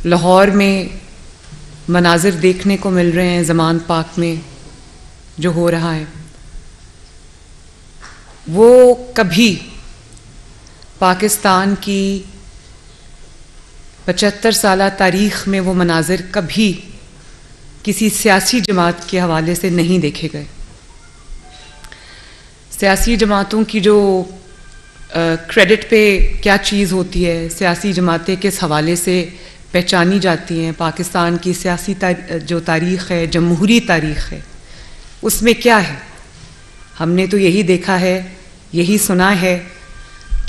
लाहौर में मनाजिर देखने को मिल रहे हैं ज़मान पाक में जो हो रहा है, वो कभी पाकिस्तान की 75 साला तारीख़ में वो मनाजिर कभी किसी सियासी जमात के हवाले से नहीं देखे गए। सियासी जमातों की जो क्रेडिट पे क्या चीज़ होती है, सियासी जमातें किस हवाले से पहचानी जाती हैं, पाकिस्तान की सियासी जो तारीख़ है, जमहूरी तारीख़ है, उसमें क्या है। हमने तो यही देखा है, यही सुना है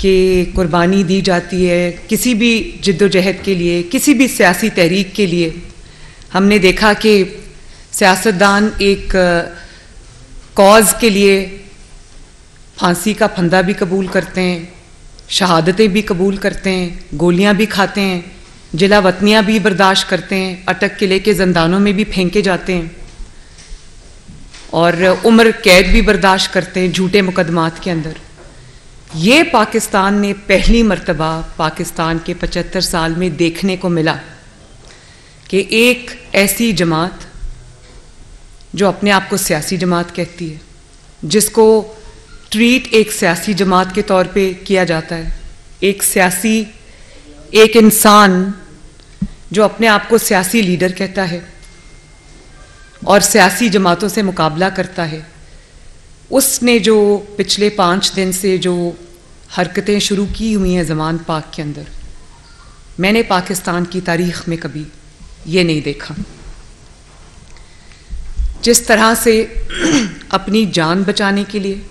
कि कुर्बानी दी जाती है किसी भी जिद्दोजहद के लिए, किसी भी सियासी तहरीक के लिए। हमने देखा कि सियासतदान एक कॉज़ के लिए फांसी का फंदा भी कबूल करते हैं, शहादतें भी कबूल करते हैं, गोलियां भी खाते हैं, जिला वतनियाँ भी बर्दाश्त करते हैं, अटक के लेके ज़ंदानों में भी फेंके जाते हैं और उम्र कैद भी बर्दाश्त करते हैं झूठे मुकदमात के अंदर। ये पाकिस्तान ने पहली मर्तबा पाकिस्तान के 75 साल में देखने को मिला कि एक ऐसी जमात जो अपने आप को सियासी जमात कहती है, जिसको ट्रीट एक सियासी जमात के तौर पे किया जाता है, एक इंसान जो अपने आप को सियासी लीडर कहता है और सियासी जमातों से मुकाबला करता है, उसने जो पिछले 5 दिन से जो हरकतें शुरू की हुई हैं ज़मान पाक के अंदर, मैंने पाकिस्तान की तारीख़ में कभी ये नहीं देखा। जिस तरह से अपनी जान बचाने के लिए,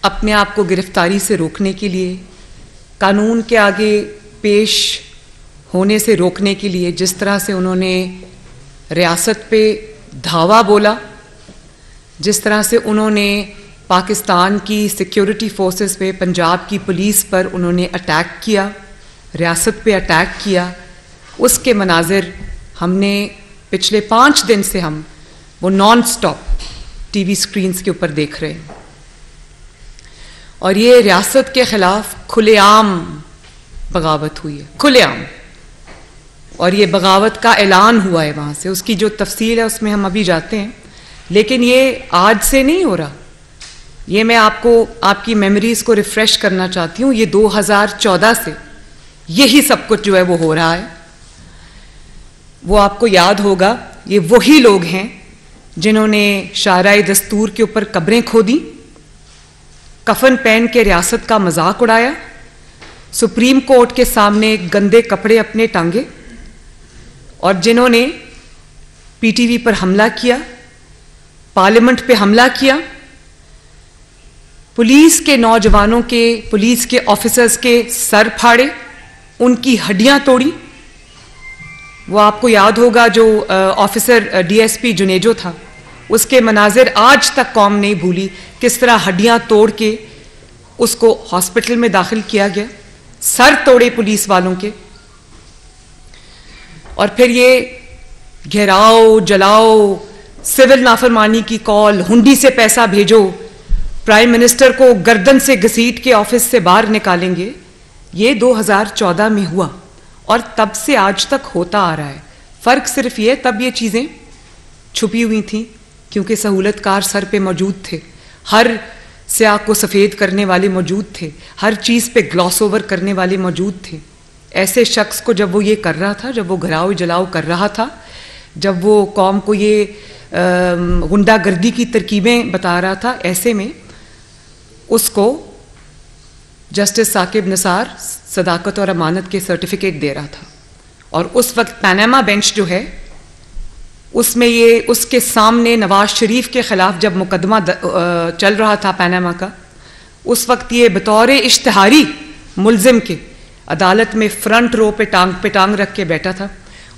अपने आप को गिरफ्तारी से रोकने के लिए, कानून के आगे पेश होने से रोकने के लिए जिस तरह से उन्होंने रियासत पे धावा बोला, जिस तरह से उन्होंने पाकिस्तान की सिक्योरिटी फोर्सेस पे, पंजाब की पुलिस पर उन्होंने अटैक किया, रियासत पे अटैक किया, उसके मनाजिर हमने पिछले 5 दिन से हम वो नॉन स्टॉप टीवी स्क्रीन्स के ऊपर देख रहे हैं। और ये रियासत के ख़िलाफ़ खुलेआम बगावत हुई है, खुलेआम। और ये बगावत का ऐलान हुआ है वहाँ से, उसकी जो तफसील है उसमें हम अभी जाते हैं। लेकिन ये आज से नहीं हो रहा, ये मैं आपको आपकी मेमोरीज़ को रिफ़्रेश करना चाहती हूँ। ये 2014 से यही सब कुछ जो है वो हो रहा है। वो आपको याद होगा, ये वही लोग हैं जिन्होंने शाराए दस्तूर के ऊपर कब्रें खोदी, कफन पहन के रियासत का मजाक उड़ाया, सुप्रीम कोर्ट के सामने गंदे कपड़े अपने टांगे, और जिन्होंने पीटीवी पर हमला किया, पार्लियामेंट पे हमला किया, पुलिस के नौजवानों के, पुलिस के ऑफिसर्स के सर फाड़े, उनकी हड्डियां तोड़ी। वो आपको याद होगा जो ऑफिसर डीएसपी जुनेजो था, उसके मनाजिर आज तक कौम नहीं भूली, किस तरह हड्डियां तोड़ के उसको हॉस्पिटल में दाखिल किया गया, सर तोड़े पुलिस वालों के। और फिर ये घेराओ, जलाओ, सिविल नाफरमानी की कॉल, हुंडी से पैसा भेजो, प्राइम मिनिस्टर को गर्दन से घसीट के ऑफिस से बाहर निकालेंगे, ये 2014 में हुआ और तब से आज तक होता आ रहा है। फ़र्क सिर्फ ये, तब ये चीज़ें छुपी हुई थीं क्योंकि सहूलतकार सर पे मौजूद थे, हर स्याह को सफ़ेद करने वाले मौजूद थे, हर चीज़ पे ग्लॉस ओवर करने वाले मौजूद थे। ऐसे शख्स को जब वो ये कर रहा था, जब वो घराओ जलाओ कर रहा था, जब वो कौम को ये गुंडागर्दी की तरकीबें बता रहा था, ऐसे में उसको जस्टिस साकिब निसार सदाकत और अमानत के सर्टिफिकेट दे रहा था। और उस वक्त पैनामा बेंच जो है उसमें ये उसके सामने नवाज शरीफ के ख़िलाफ़ जब मुकदमा चल रहा था पैनामा का, उस वक्त ये बतौर इश्तिहारी मुल्ज़िम के अदालत में फ्रंट रो पे टांग रख के बैठा था।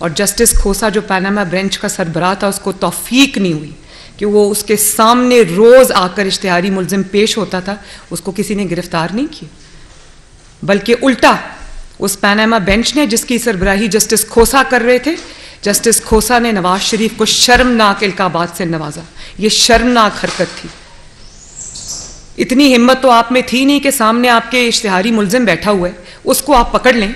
और जस्टिस खोसा जो पैनामा बेंच का सरबराह था, उसको तौफीक नहीं हुई कि वो उसके सामने रोज़ आकर इश्तिहारी मुल्ज़िम पेश होता था, उसको किसी ने गिरफ्तार नहीं किया, बल्कि उल्टा उस पैनामा बेंच ने, जिसकी सरबराही जस्टिस खोसा कर रहे थे, जस्टिस खोसा ने नवाज शरीफ को शर्मनाक इल्काबात से नवाजा। ये शर्मनाक हरकत थी। इतनी हिम्मत तो आप में थी नहीं कि सामने आपके इश्तिहारी मुल्ज़िम बैठा हुआ है, उसको आप पकड़ लें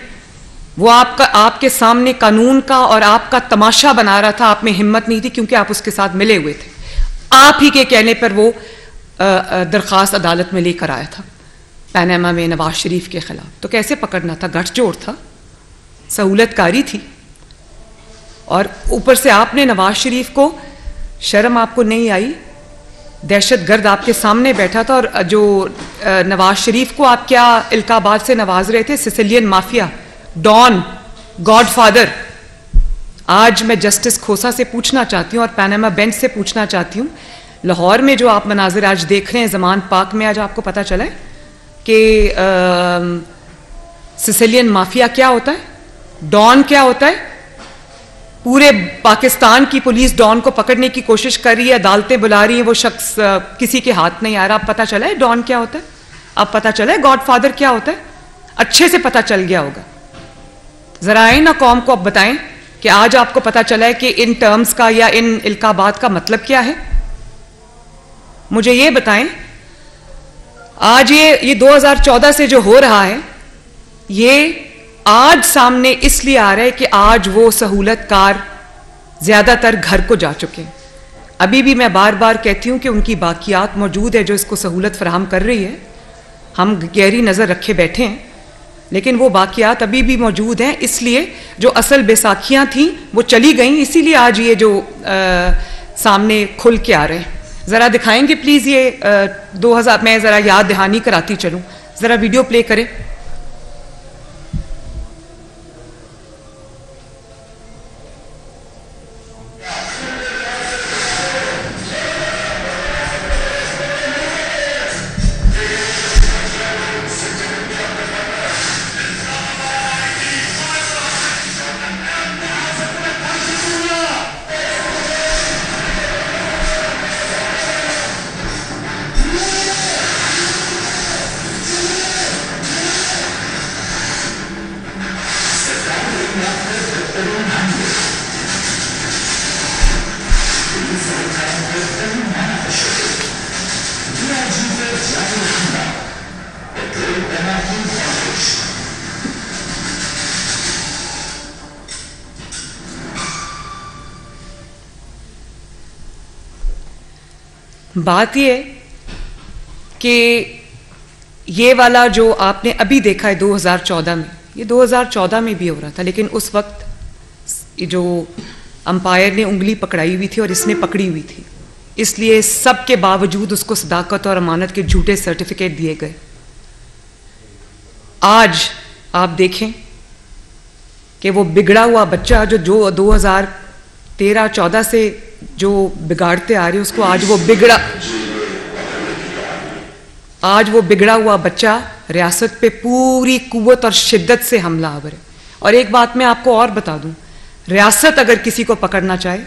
वो आपके सामने कानून का और आपका तमाशा बना रहा था, आप में हिम्मत नहीं थी क्योंकि आप उसके साथ मिले हुए थे। आप ही के कहने पर वो दरख्वास्त अदालत में लेकर आया था पनामा में नवाज शरीफ के खिलाफ। तो कैसे पकड़ना था? गठजोड़ था, सहूलतकारी थी। और ऊपर से आपने नवाज शरीफ को, शर्म आपको नहीं आई? दहशतगर्द आपके सामने बैठा था और जो नवाज शरीफ को आप क्या इल्काबात से नवाज रहे थे? Sicilian mafia, don, godfather. आज मैं जस्टिस खोसा से पूछना चाहती हूँ और पनामा बेंच से पूछना चाहती हूँ, लाहौर में जो आप मनाजिर आज देख रहे हैं ज़मान पार्क में, आज आपको पता चला है कि सिसिलियन माफिया क्या होता है, डॉन क्या होता है? पूरे पाकिस्तान की पुलिस डॉन को पकड़ने की कोशिश कर रही है, अदालतें बुला रही हैं, वो शख्स किसी के हाथ नहीं आ रहा। अब पता चला है डॉन क्या होता है, अब पता चला है गॉडफादर क्या होता है, अच्छे से पता चल गया होगा। जरा आए ना कौम को अब बताएं कि आज आपको पता चला है कि इन टर्म्स का या इन इल्काबात का मतलब क्या है। मुझे ये बताएं, आज ये 2014 से जो हो रहा है, ये आज सामने इसलिए आ रहा है कि आज वो सहूलतकार ज्यादातर घर को जा चुके हैं। अभी भी मैं बार बार कहती हूं कि उनकी बाकियात मौजूद है जो इसको सहूलत फराहम कर रही है। हम गहरी नजर रखे बैठे हैं, लेकिन वो बाकियात अभी भी मौजूद हैं। इसलिए जो असल बैसाखियां थी वो चली गई, इसीलिए आज ये जो सामने खुल के आ रहे हैं। जरा दिखाएंगे प्लीज ये 2000, मैं जरा याद दहानी कराती चलूं, जरा वीडियो प्ले करें। बात यह कि ये वाला जो आपने अभी देखा है 2014 में, ये 2014 में भी हो रहा था, लेकिन उस वक्त जो अंपायर ने उंगली पकड़ाई हुई थी और इसने पकड़ी हुई थी, इसलिए सब के बावजूद उसको सदाकत और अमानत के झूठे सर्टिफिकेट दिए गए। आज आप देखें कि वो बिगड़ा हुआ बच्चा जो 2013-14 से जो बिगाड़ते आ रहे उसको आज वो बिगड़ा हुआ बच्चा रियासत पे पूरी कुव्वत और शिद्दत से हमलावर है। और एक बात मैं आपको और बता दूं, रियासत अगर किसी को पकड़ना चाहे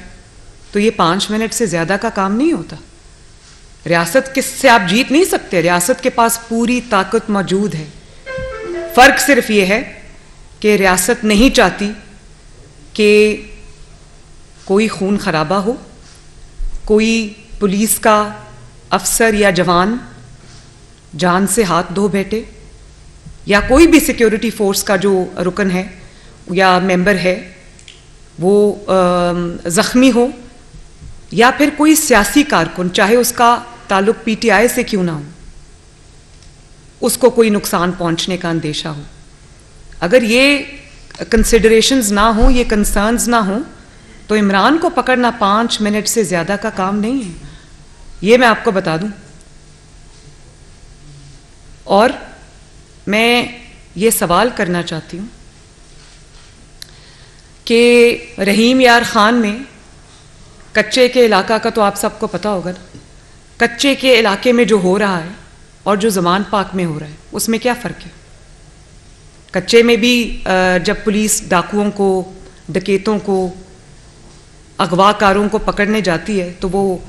तो ये 5 मिनट से ज्यादा का काम नहीं होता। रियासत किससे आप जीत नहीं सकते, रियासत के पास पूरी ताकत मौजूद है। फर्क सिर्फ ये है कि रियासत नहीं चाहती कि कोई खून खराबा हो, कोई पुलिस का अफसर या जवान जान से हाथ धो बैठे, या कोई भी सिक्योरिटी फोर्स का जो रुकन है या मेंबर है वो जख्मी हो, या फिर कोई सियासी कारकुन, चाहे उसका ताल्लुक पीटीआई से क्यों ना हो, उसको कोई नुकसान पहुंचने का अंदेशा हो। अगर ये कंसिडरेशंस ना हो, ये कंसर्न्स ना हो, तो इमरान को पकड़ना 5 मिनट से ज्यादा का काम नहीं है, ये मैं आपको बता दूं। और मैं ये सवाल करना चाहती हूं कि रहीम यार खान में कच्चे के इलाका का तो आप सबको पता होगा ना, कच्चे के इलाके में जो हो रहा है और जो ज़मान पाक में हो रहा है उसमें क्या फ़र्क है। कच्चे में भी जब पुलिस डाकुओं को, डकैतों को, अगवाकारों को पकड़ने जाती है तो वो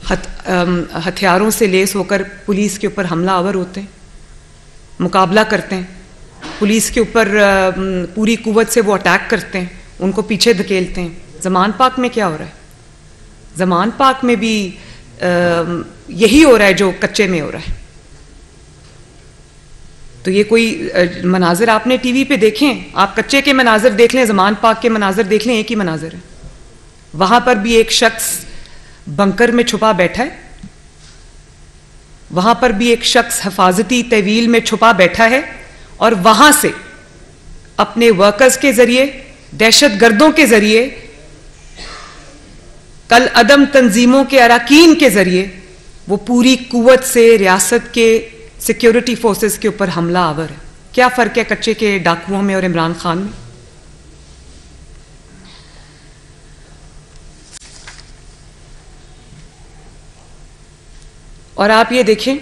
हथियारों से लेस होकर पुलिस के ऊपर हमलावर होते हैं, मुकाबला करते हैं, पुलिस के ऊपर पूरी कुव्वत से वो अटैक करते हैं, उनको पीछे धकेलते हैं। ज़मान पाक में क्या हो रहा है? ज़मान पाक में भी यही हो रहा है जो कच्चे में हो रहा है। तो तो ये कोई मनाजिर आपने टीवी पे देखें, आप कच्चे के मनाजिर देख लें, ज़मान पाक के मनाजिर देख लें, एक ही मनाजिर है। वहां पर भी एक शख्स बंकर में छुपा बैठा है, वहां पर भी एक शख्स हिफाजती तहवील में छुपा बैठा है, और वहां से अपने वर्कर्स के जरिए, दहशतगर्दों के जरिए, कल अदम तंजीमों के अरकान के जरिए वो पूरी कुव्वत से रियासत के सिक्योरिटी फोर्सेस के ऊपर हमला आवर है। क्या फर्क है कच्चे के डाकुओं में और इमरान खान में? और आप ये देखें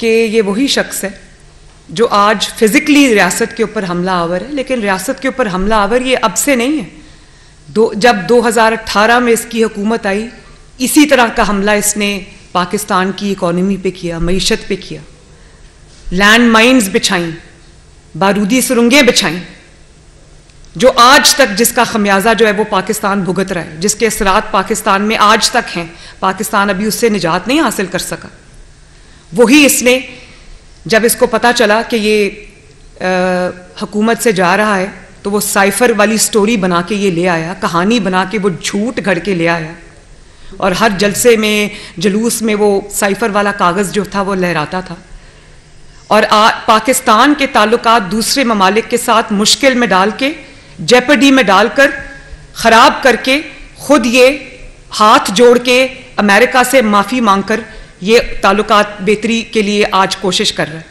कि ये वही शख्स है जो आज फिजिकली रियासत के ऊपर हमला आवर है, लेकिन रियासत के ऊपर हमला आवर ये अब से नहीं है। जब 2018 में इसकी हुकूमत आई, इसी तरह का हमला इसने पाकिस्तान की इकॉनमी पे किया, मईशत पे किया, लैंड माइन्स बिछाई, बारूदी सुरंगें बिछाई, जो आज तक जिसका खमियाजा जो है वो पाकिस्तान भुगत रहा है, जिसके असरात पाकिस्तान में आज तक हैं। पाकिस्तान अभी उससे निजात नहीं हासिल कर सका। वही इसने, जब इसको पता चला कि ये हुकूमत से जा रहा है, तो वो साइफर वाली स्टोरी बना के ये ले आया, कहानी बना के वो झूठ घड़ के ले आया, और हर जलसे में, जुलूस में वो साइफर वाला कागज जो था वो लहराता था, और पाकिस्तान के ताल्लुकात दूसरे ममालिक के साथ मुश्किल में डाल के, जेपडी में डालकर, खराब करके, खुद ये हाथ जोड़ के अमेरिका से माफी मांगकर ये ताल्लुकात बेहतरी के लिए आज कोशिश कर रहा है।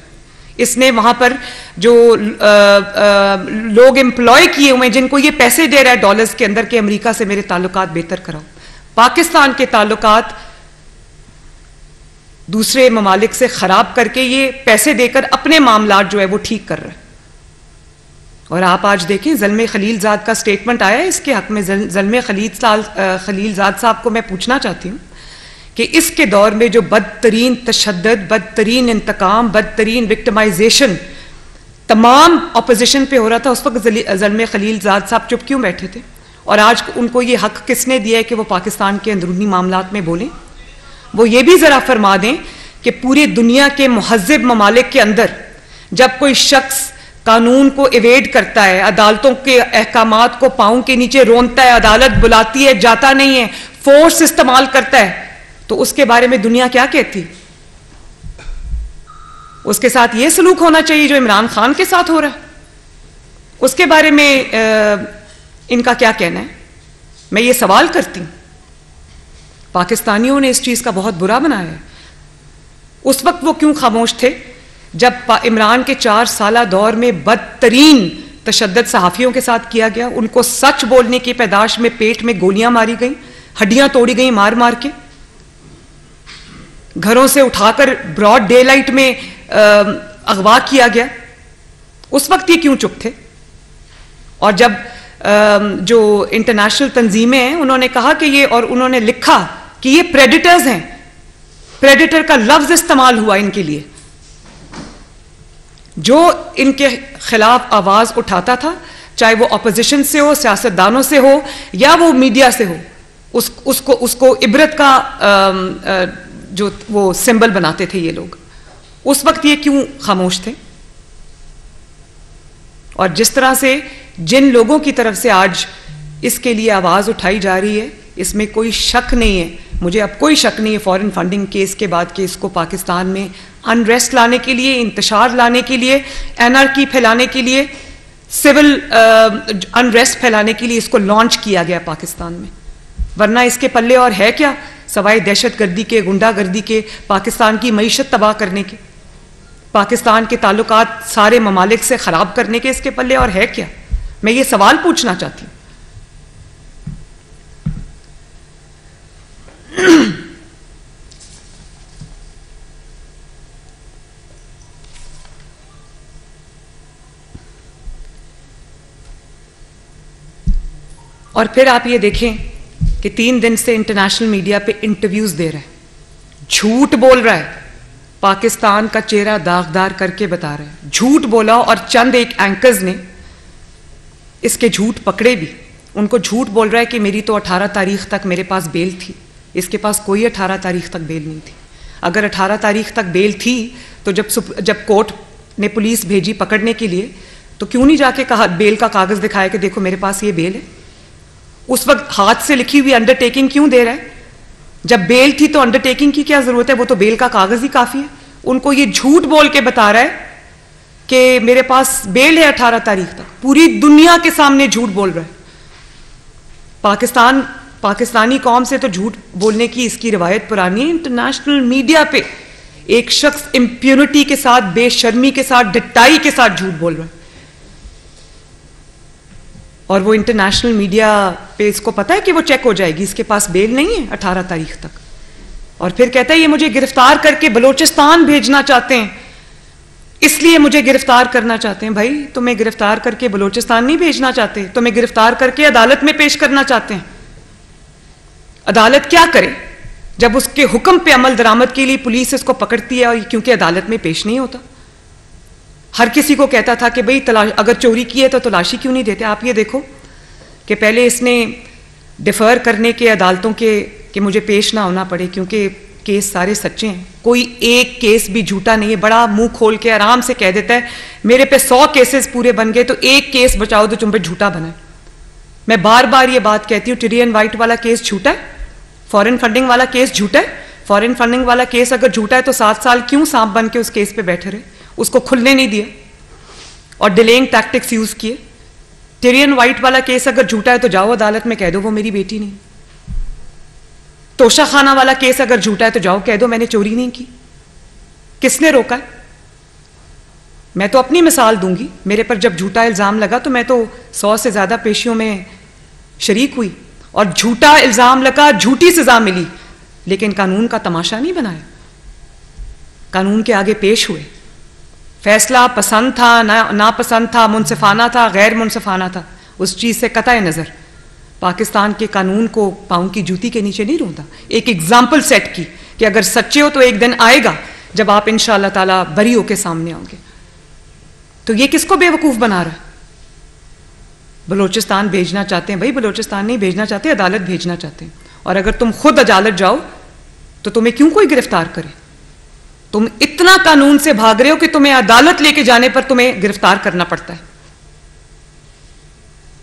इसने वहां पर जो लोग एम्प्लॉय किए हुए हैं, जिनको ये पैसे दे रहा है डॉलर्स के अंदर के अमेरिका से मेरे ताल्लुकात बेहतर कराओ, पाकिस्तान के ताल्लुकात दूसरे ममालिक से खराब करके ये पैसे देकर अपने मामलात जो है वो ठीक कर रहा है। और आप आज देखें, ज़ल्मे खलीलजाद का स्टेटमेंट आया है इसके हक में। ज़ल्मे खलीलजाद साहब को मैं पूछना चाहती हूँ कि इसके दौर में जो बदतरीन तशद्दुद, बदतरीन इंतकाम, बदतरीन विक्टिमाइजेशन तमाम अपोजिशन पे हो रहा था, उस वक्त ज़ल्मे खलीलजाद साहब चुप क्यों बैठे थे? और आज उनको ये हक किसने दिया है कि वो पाकिस्तान के अंदरूनी मामलात में बोलें? वो ये भी ज़रा फरमा दें कि पूरी दुनिया के मुहज़्ज़िब ममालिक के अंदर जब कोई शख्स कानून को इवेड करता है, अदालतों के अहकामात को पांव के नीचे रोनता है, अदालत बुलाती है, जाता नहीं है, फोर्स इस्तेमाल करता है, तो उसके बारे में दुनिया क्या कहती? उसके साथ ये सलूक होना चाहिए जो इमरान खान के साथ हो रहा है। उसके बारे में इनका क्या कहना है? मैं ये सवाल करती हूं। पाकिस्तानियों ने इस चीज का बहुत बुरा बनाया है। उस वक्त वो क्यों खामोश थे जब इमरान के 4 साला दौर में बदतरीन तशद्दुद सहाफियों के साथ किया गया? उनको सच बोलने की पैदाश में पेट में गोलियां मारी गई, हड्डियां तोड़ी गई मार मार के, घरों से उठाकर ब्रॉड डे लाइट में अगवा किया गया। उस वक्त ये क्यों चुप थे? और जब जो इंटरनेशनल तंजीमें हैं उन्होंने कहा कि ये, और उन्होंने लिखा कि ये प्रेडिटर्स हैं, प्रेडिटर का लफ्ज इस्तेमाल हुआ इनके लिए, जो इनके खिलाफ आवाज उठाता था, चाहे वो अपोजिशन से हो, सियासतदानों से हो, या वो मीडिया से हो, उसको इबरत का जो वो सिंबल बनाते थे ये लोग। उस वक्त ये क्यों खामोश थे? और जिस तरह से जिन लोगों की तरफ से आज इसके लिए आवाज उठाई जा रही है, इसमें कोई शक नहीं है, मुझे अब कोई शक नहीं है फॉरेन फंडिंग केस के बाद कि इसको पाकिस्तान में अनरेस्ट लाने के लिए, इंतशार लाने के लिए, एनआरकी फैलाने के लिए, सिविल अनरेस्ट फैलाने के लिए इसको लॉन्च किया गया पाकिस्तान में। वरना इसके पल्ले और है क्या सवाए दहशतगर्दी के, गुंडागर्दी के, पाकिस्तान की मईशत तबाह करने के, पाकिस्तान के ताल्लुकात सारे ममालिक से खराब करने के इसके पल्ले और है क्या? मैं ये सवाल पूछना चाहती हूं। और फिर आप ये देखें कि 3 दिन से इंटरनेशनल मीडिया पे इंटरव्यूज दे रहा है, झूठ बोल रहा है, पाकिस्तान का चेहरा दागदार करके बता रहा है, झूठ बोला। और चंद एक एंकर्स ने इसके झूठ पकड़े भी। उनको झूठ बोल रहा है कि मेरी तो 18 तारीख तक मेरे पास बेल थी, इसके पास कोई 18 तारीख तक बेल नहीं थी। अगर 18 तारीख तक बेल थी तो जब कोर्ट ने पुलिस भेजी पकड़ने के लिए तो क्यों नहीं जाके कहा, बेल का कागज दिखाया कि देखो मेरे पास ये बेल है? उस वक्त हाथ से लिखी हुई अंडरटेकिंग क्यों दे रहा है? जब बेल थी तो अंडरटेकिंग की क्या जरूरत है? वो तो बेल का कागज ही काफी है। उनको ये झूठ बोल के बता रहा है कि मेरे पास बेल है 18 तारीख तक। पूरी दुनिया के सामने झूठ बोल रहा है। पाकिस्तानी कौम से तो झूठ बोलने की इसकी रिवायत पुरानी है। इंटरनेशनल मीडिया पे एक शख्स इंप्यूनिटी के साथ, बेशर्मी के साथ, डटाई के साथ झूठ बोल रहा है, और वो इंटरनेशनल मीडिया पे इसको पता है कि वो चेक हो जाएगी, इसके पास बेल नहीं है 18 तारीख तक, और फिर कहता है ये मुझे गिरफ्तार करके बलोचिस्तान भेजना चाहते हैं, इसलिए मुझे गिरफ्तार करना चाहते हैं। भाई तुम्हें गिरफ्तार करके बलोचिस्तान नहीं भेजना चाहते, तुम्हें गिरफ्तार करके अदालत में पेश करना चाहते हैं। अदालत क्या करे जब उसके हुक्म पे अमल दरामद के लिए पुलिस इसको पकड़ती है, और क्योंकि अदालत में पेश नहीं होता। हर किसी को कहता था कि भाई अगर चोरी की है तो तलाशी क्यों नहीं देते। आप ये देखो कि पहले इसने डिफर करने के अदालतों के कि मुझे पेश ना होना पड़े क्योंकि केस सारे सच्चे हैं, कोई एक केस भी झूठा नहीं है। बड़ा मुंह खोल के आराम से कह देता है मेरे पे 100 केसेस पूरे बन गए तो एक केस बचाओ तो तुम पे झूठा बना है। मैं बार बार ये बात कहती हूँ, टिरियन वाइट वाला केस झूठा है, फॉरेन फंडिंग वाला केस झूठा है। फॉरेन फंडिंग वाला केस अगर झूठा है तो 7 साल क्यों सांप बन के उस केस पे बैठे रहे, उसको खुलने नहीं दिया और डिलेइंग टैक्टिक्स यूज किए। टिरियन वाइट वाला केस अगर झूठा है तो जाओ अदालत में कह दो वो मेरी बेटी नहीं। तोशा खाना वाला केस अगर झूठा है तो जाओ कह दो मैंने चोरी नहीं की। किसने रोका है? मैं तो अपनी मिसाल दूंगी। मेरे पर जब झूठा इल्जाम लगा तो मैं तो 100 से ज्यादा पेशियों में शरीक हुई और झूठा इल्जाम लगा, झूठी सजा मिली, लेकिन कानून का तमाशा नहीं बनाया। कानून के आगे पेश हुए, फैसला पसंद था नापसंद था, मुनसिफाना था गैर मुनसिफाना था, उस चीज से कतई नजर पाकिस्तान के कानून को पांव की जूती के नीचे नहीं रोता। एक एग्जाम्पल सेट की कि अगर सच्चे हो तो एक दिन आएगा जब आप इंशाअल्लाह ताला बरी होके सामने आओगे। तो ये किसको बेवकूफ बना रहा है? बलोचिस्तान भेजना चाहते हैं, भाई बलोचिस्तान नहीं भेजना चाहते, अदालत भेजना चाहते हैं। और अगर तुम खुद अदालत जाओ तो तुम्हें क्यों कोई गिरफ्तार करे? तुम इतना कानून से भाग रहे हो कि तुम्हें अदालत लेके जाने पर तुम्हें गिरफ्तार करना पड़ता है।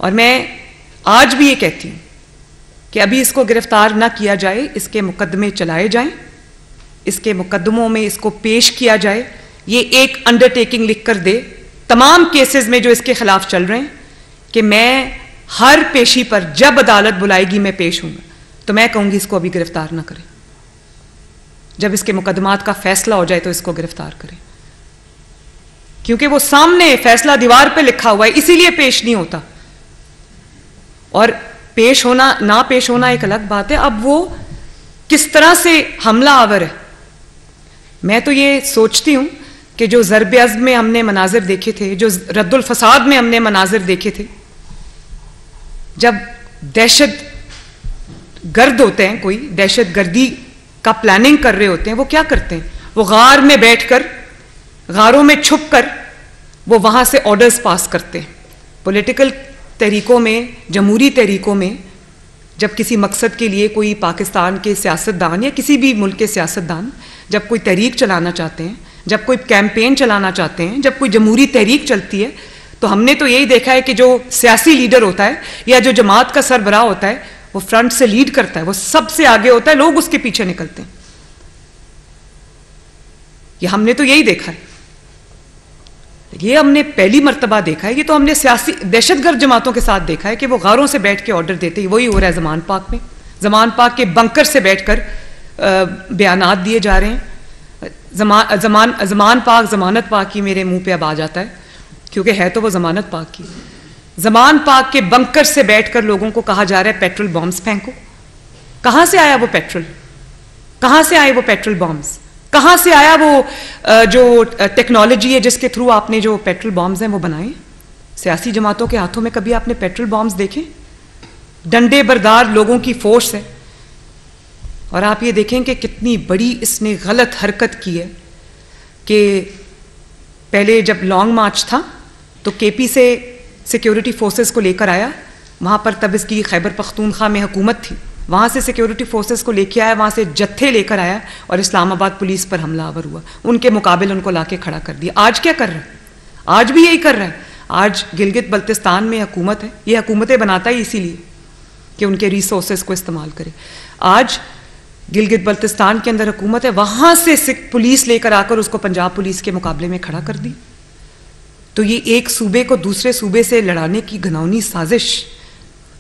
और मैं आज भी ये कहती हूं कि अभी इसको गिरफ्तार ना किया जाए, इसके मुकदमे चलाए जाएं, इसके मुकदमों में इसको पेश किया जाए। ये एक अंडरटेकिंग लिख कर दे तमाम केसेस में जो इसके खिलाफ चल रहे हैं कि मैं हर पेशी पर जब अदालत बुलाएगी मैं पेश हूंगा। तो मैं कहूंगी इसको अभी गिरफ्तार ना करें, जब इसके मुकदमात का फैसला हो जाए तो इसको गिरफ्तार करें, क्योंकि वो सामने फैसला दीवार पे लिखा हुआ है, इसीलिए पेश नहीं होता। और पेश होना ना पेश होना एक अलग बात है। अब वो किस तरह से हमला आवर है, मैं तो ये सोचती हूं कि जो ज़र्ब अज़्म में हमने मनाजिर देखे थे, जो रद्दुल फसाद में हमने मनाजिर देखे थे, जब दहशत गर्द होते हैं, कोई दहशत गर्दी का प्लानिंग कर रहे होते हैं, वो क्या करते हैं? वो गार में बैठकर, गारों में छुप कर वो वहां से ऑर्डर्स पास करते हैं। पॉलिटिकल तरीकों में, जमहूरी तरीकों में, जब किसी मकसद के लिए कोई पाकिस्तान के सियासतदान या किसी भी मुल्क के सियासतदान जब कोई तहरीक चलाना चाहते हैं, जब कोई कैंपेन चलाना चाहते हैं, जब कोई जमहूरी तहरीक चलती है, तो हमने तो यही देखा है कि जो सियासी लीडर होता है या जो जमात का सरबराह होता है वो फ्रंट से लीड करता है, वो सबसे आगे होता है, लोग उसके पीछे निकलते हैं। ये हमने तो यही देखा है, ये हमने पहली मर्तबा देखा है। ये तो हमने सियासी दहशतगर्द जमातों के साथ देखा है कि वो गारों से बैठ के ऑर्डर देते हैं। वही हो रहा है ज़मान पाक में। ज़मान पाक के बंकर से बैठकर बयानात दिए जा रहे हैं। ज़मान पाक, ज़मानत पाक की मेरे मुंह पे अब आ जाता है क्योंकि है तो वो ज़मानत पाक की। ज़मान पाक के बंकर से बैठकर लोगों को कहा जा रहा है पेट्रोल बॉम्ब्स फेंको। कहां से आया वो पेट्रोल? कहां से आए वो पेट्रोल बॉम्ब्स? कहां से आया वो जो टेक्नोलॉजी है जिसके थ्रू आपने जो पेट्रोल बॉम्ब्स हैं वो बनाए? सियासी जमातों के हाथों में कभी आपने पेट्रोल बॉम्ब्स देखे? डंडे बरदार लोगों की फोर्स है। और आप ये देखें कि कितनी बड़ी इसने गलत हरकत की है कि पहले जब लॉन्ग मार्च था तो केपी से सिक्योरिटी फोर्सेस को लेकर आया, वहां पर तब इसकी खैबर पख्तूनख्वा में हुकूमत थी, वहाँ से सिक्योरिटी फोर्सेस को लेके आया, वहाँ से जत्थे लेकर आया और इस्लामाबाद पुलिस पर हमलावर हुआ, उनके मुकाबले उनको लाके खड़ा कर दिया। आज क्या कर रहा है? आज भी यही कर रहा है। आज गिलगित बल्तिस्तान में हुकूमत है, ये हुकूमतें बनाता ही इसीलिए कि उनके रिसोर्सेज को इस्तेमाल करे। आज गिलगित बल्तिस्तान के अंदर हुकूमत है, वहाँ से पुलिस लेकर आकर उसको पंजाब पुलिस के मुकाबले में खड़ा कर दी। तो ये एक सूबे को दूसरे सूबे से लड़ाने की घिनौनी साजिश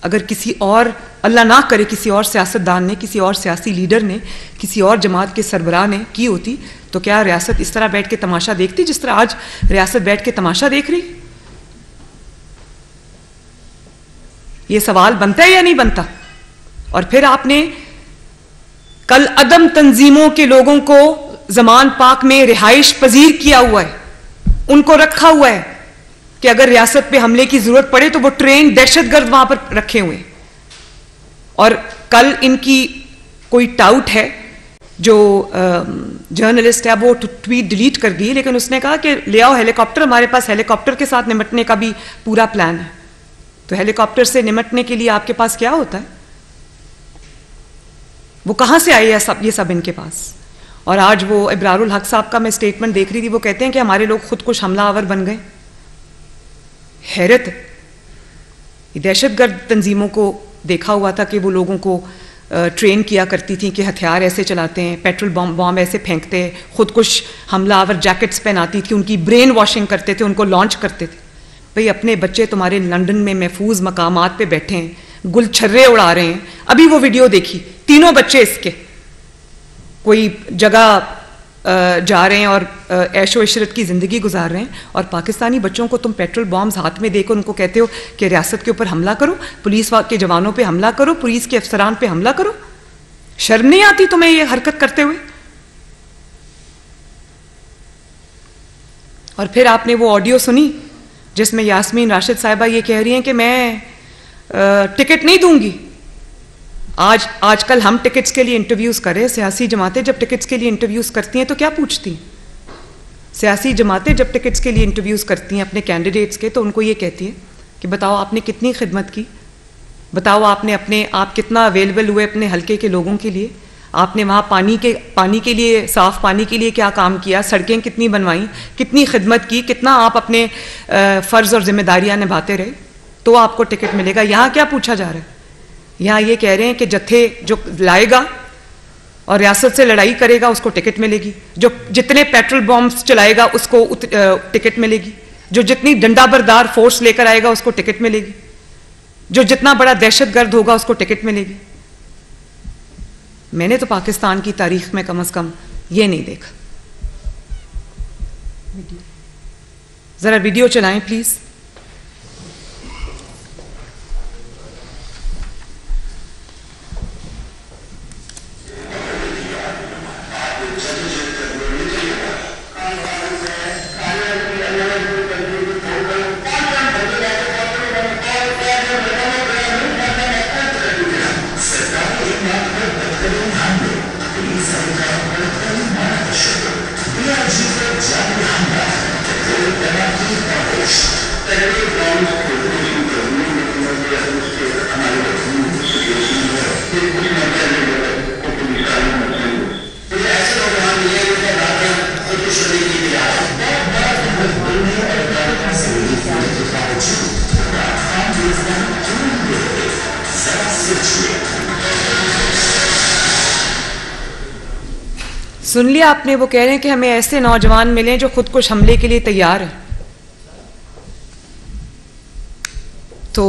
अगर किसी और, अल्लाह ना करे, किसी और सियासतदान ने, किसी और सियासी लीडर ने, किसी और जमात के सरबराह ने की होती, तो क्या रियासत इस तरह बैठ के तमाशा देखती जिस तरह आज रियासत बैठ के तमाशा देख रही? ये सवाल बनता है या नहीं बनता? और फिर आपने कल अदम तंजीमों के लोगों को जमान पाक में रिहाइश पजीर किया हुआ है, उनको रखा हुआ है कि अगर रियासत पे हमले की जरूरत पड़े तो वो ट्रेन दहशतगर्द वहां पर रखे हुए। और कल इनकी कोई टाउट है, जो जर्नलिस्ट है, वो ट्वीट डिलीट कर दी, लेकिन उसने कहा कि ले आओ हेलीकॉप्टर, हमारे पास हेलीकॉप्टर के साथ निपटने का भी पूरा प्लान है। तो हेलीकॉप्टर से निपटने के लिए आपके पास क्या होता है? वो कहां से आए ये सब इनके पास? और आज वो इब्रारुल हक साहब का मैं स्टेटमेंट देख रही थी, वो कहते हैं कि हमारे लोग खुद कुछ हमलावर बन गए। हैरत है। दहशतगर्द तंजीमों को देखा हुआ था कि वो लोगों को ट्रेन किया करती थी कि हथियार ऐसे चलाते हैं, पेट्रोल बॉम्ब ऐसे फेंकते हैं, खुद कुछ हमलावर जैकेट्स पहनाती थी, उनकी ब्रेन वॉशिंग करते थे, उनको लॉन्च करते थे। भाई अपने बच्चे तुम्हारे लंदन में महफूज मकामात पे बैठे हैं, गुलछर्रे उड़ा रहे हैं। अभी वो वीडियो देखी, तीनों बच्चे इसके कोई जगह जा रहे हैं और ऐशो इशरत की ज़िंदगी गुजार रहे हैं, और पाकिस्तानी बच्चों को तुम पेट्रोल बॉम्ब्स हाथ में देकर उनको कहते हो कि रियासत के ऊपर हमला करो, पुलिस के जवानों पे हमला करो, पुलिस के अफसरान पे हमला करो। शर्म नहीं आती तुम्हें ये हरकत करते हुए? और फिर आपने वो ऑडियो सुनी जिसमें यास्मीन राशिद साहिबा ये कह रही हैं कि मैं टिकट नहीं दूंगी। आजकल हम टिकट्स के लिए इंटरव्यूज़ करें, सियासी जमातें जब टिकट्स के लिए इंटरव्यूज़ करती हैं तो क्या पूछती हैं? सियासी जमातें जब टिकट्स के लिए इंटरव्यूज़ करती हैं अपने कैंडिडेट्स के, तो उनको ये कहती हैं कि बताओ आपने कितनी खिदमत की, बताओ आप कितना अवेलेबल हुए अपने हलके के लोगों के लिए, आपने वहाँ पानी के लिए, साफ़ पानी के लिए क्या काम किया, सड़कें कितनी बनवाई, कितनी खिदमत की, कितना आप अपने फ़र्ज़ और जिम्मेदारियाँ निभाते रहे, तो आपको टिकट मिलेगा। यहाँ क्या पूछा जा रहा है? यहाँ ये कह रहे हैं कि जत्थे जो लाएगा और रियासत से लड़ाई करेगा उसको टिकट मिलेगी, जो जितने पेट्रोल बॉम्ब्स चलाएगा उसको टिकट मिलेगी, जो जितनी डंडाबरदार फोर्स लेकर आएगा उसको टिकट मिलेगी, जो जितना बड़ा दहशतगर्द होगा उसको टिकट मिलेगी। मैंने तो पाकिस्तान की तारीख में कम से कम ये नहीं देखा। जरा वीडियो चलाएं प्लीज। सुन लिया आपने? वो कह रहे हैं कि हमें ऐसे नौजवान मिले जो खुद कुछ हमले के लिए तैयार है। तो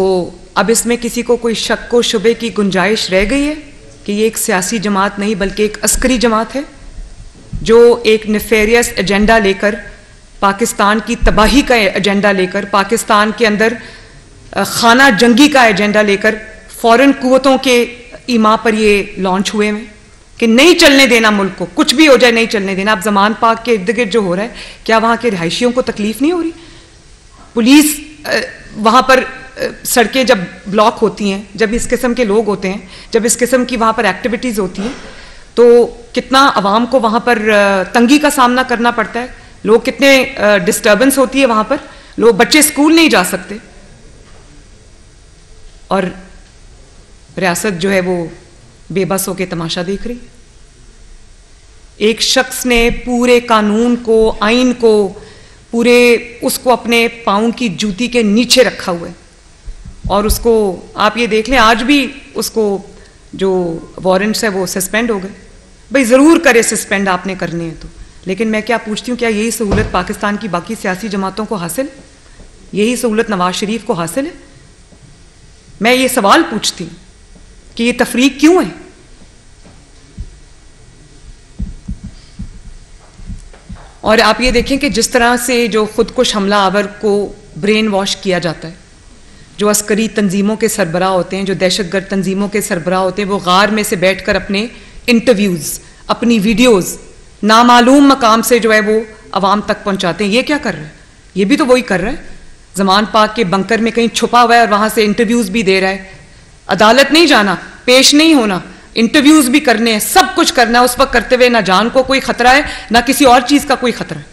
अब इसमें किसी को कोई शक व शुबे की गुंजाइश रह गई है कि ये एक सियासी जमात नहीं बल्कि एक अस्करी जमात है जो एक नेफेरियस एजेंडा लेकर, पाकिस्तान की तबाही का एजेंडा लेकर, पाकिस्तान के अंदर खाना जंगी का एजेंडा लेकर फॉरेन कुव्वतों के ईमा पर ये लॉन्च हुए हैं कि नहीं चलने देना मुल्क को, कुछ भी हो जाए नहीं चलने देना। अब जमान पाक के इर्द गिर्द जो हो रहा है, क्या वहाँ के रिहायशियों को तकलीफ नहीं हो रही? पुलिस वहाँ पर सड़कें जब ब्लॉक होती हैं, जब इस किस्म के लोग होते हैं, जब इस किस्म की वहाँ पर एक्टिविटीज़ होती हैं, तो कितना आवाम को वहाँ पर तंगी का सामना करना पड़ता है, लोग कितने डिस्टर्बेंस होती है वहाँ पर, लोग बच्चे स्कूल नहीं जा सकते। और रियासत जो है वो बेबस होकर तमाशा देख रही है। एक शख्स ने पूरे कानून को, आइन को, पूरे उसको अपने पाँव की जूती के नीचे रखा हुआ है, और उसको आप ये देख लें, आज भी उसको जो वारंट्स है वो सस्पेंड हो गए। भाई ज़रूर करे सस्पेंड, आपने करने हैं तो, लेकिन मैं क्या पूछती हूँ, क्या यही सहूलत पाकिस्तान की बाकी सियासी जमातों को हासिल, यही सहूलत नवाज शरीफ को हासिल है? मैं ये सवाल पूछती हूँ कि ये तफरीक क्यों है? और आप ये देखें कि जिस तरह से जो खुदकुश हमला आवर को ब्रेन वॉश किया जाता है, जो अस्करी तंजीमों के सरबराह होते हैं, जो दहशतगर्द तंजीमों के सरबराह होते हैं, वो गार में से बैठकर अपने इंटरव्यूज़, अपनी वीडियोज़ नामालूम मकाम से जो है वो अवाम तक पहुंचाते हैं। ये क्या कर रहा है? ये भी तो वही कर रहा है। ज़मान पाक के बंकर में कहीं छुपा हुआ है और वहाँ से इंटरव्यूज़ भी दे रहा है। अदालत नहीं जाना, पेश नहीं होना, इंटरव्यूज़ भी करने हैं, सब कुछ करना है। उस वक्त करते हुए ना जान को कोई ख़तरा है, ना किसी और चीज़ का कोई ख़तरा है।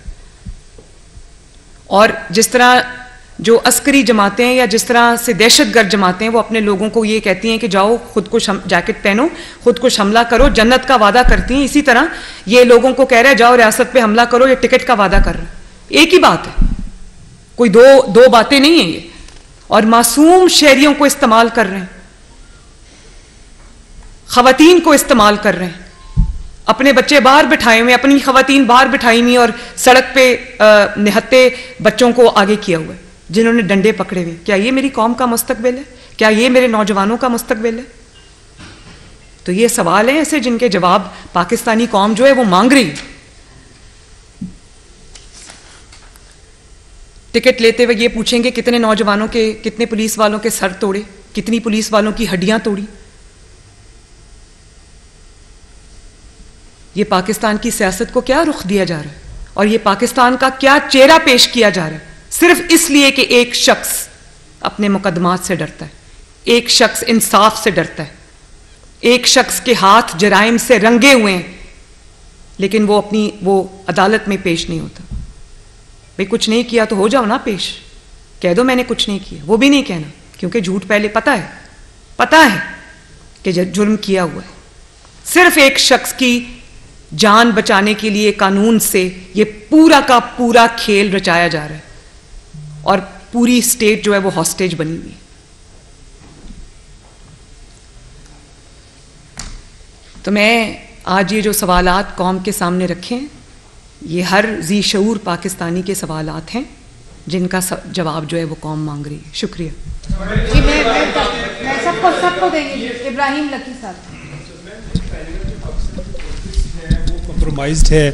और जिस तरह जो अस्करी जमातें हैं या जिस तरह से दहशतगर्द जमातें हैं, वो अपने लोगों को ये कहती हैं कि जाओ खुदकुश जैकेट पहनो, खुदकुश हमला करो, जन्नत का वादा करती हैं, इसी तरह ये लोगों को कह रहा है जाओ रियासत पे हमला करो, ये टिकट का वादा कर रहा है। एक ही बात है, कोई दो बातें नहीं है ये। और मासूम शहरियों को इस्तेमाल कर रहे हैं, खवातीन को इस्तेमाल कर रहे हैं, अपने बच्चे बाहर बिठाए हुए, अपनी खवातीन बाहर बिठाई हुई और सड़क पे निहत्ते बच्चों को आगे किया हुआ है, जिन्होंने डंडे पकड़े हुए। क्या ये मेरी कौम का मुस्तकबिल है? क्या ये मेरे नौजवानों का मुस्तकबिल है? तो ये सवाल हैं ऐसे जिनके जवाब पाकिस्तानी कौम जो है वो मांग रही है। टिकट लेते हुए ये पूछेंगे कितने नौजवानों के, कितने पुलिस वालों के सर तोड़े, कितनी पुलिस वालों की हड्डियां तोड़ी। ये पाकिस्तान की सियासत को क्या रुख दिया जा रहा है और ये पाकिस्तान का क्या चेहरा पेश किया जा रहा है, सिर्फ इसलिए कि एक शख्स अपने मुकदमात से डरता है, एक शख्स इंसाफ से डरता है, एक शख्स के हाथ जराइम से रंगे हुए हैं, लेकिन वो अदालत में पेश नहीं होता। भाई कुछ नहीं किया तो हो जाओ ना पेश, कह दो मैंने कुछ नहीं किया। वो भी नहीं कहना, क्योंकि झूठ पहले पता है कि जुर्म किया हुआ है। सिर्फ एक शख्स की जान बचाने के लिए कानून से ये पूरा का पूरा खेल रचाया जा रहा है और पूरी स्टेट जो है वो हॉस्टेज बनी हुई है। तो मैं आज ये जो सवालात कौम के सामने रखे हैं, ये हर जी शऊर पाकिस्तानी के सवालात हैं जिनका जवाब जो है वो कौम मांग रही है। शुक्रिया जी। मैं सबको देंगे। इब्राहिम लकी साहब। कंप्रोमाइज्ड है,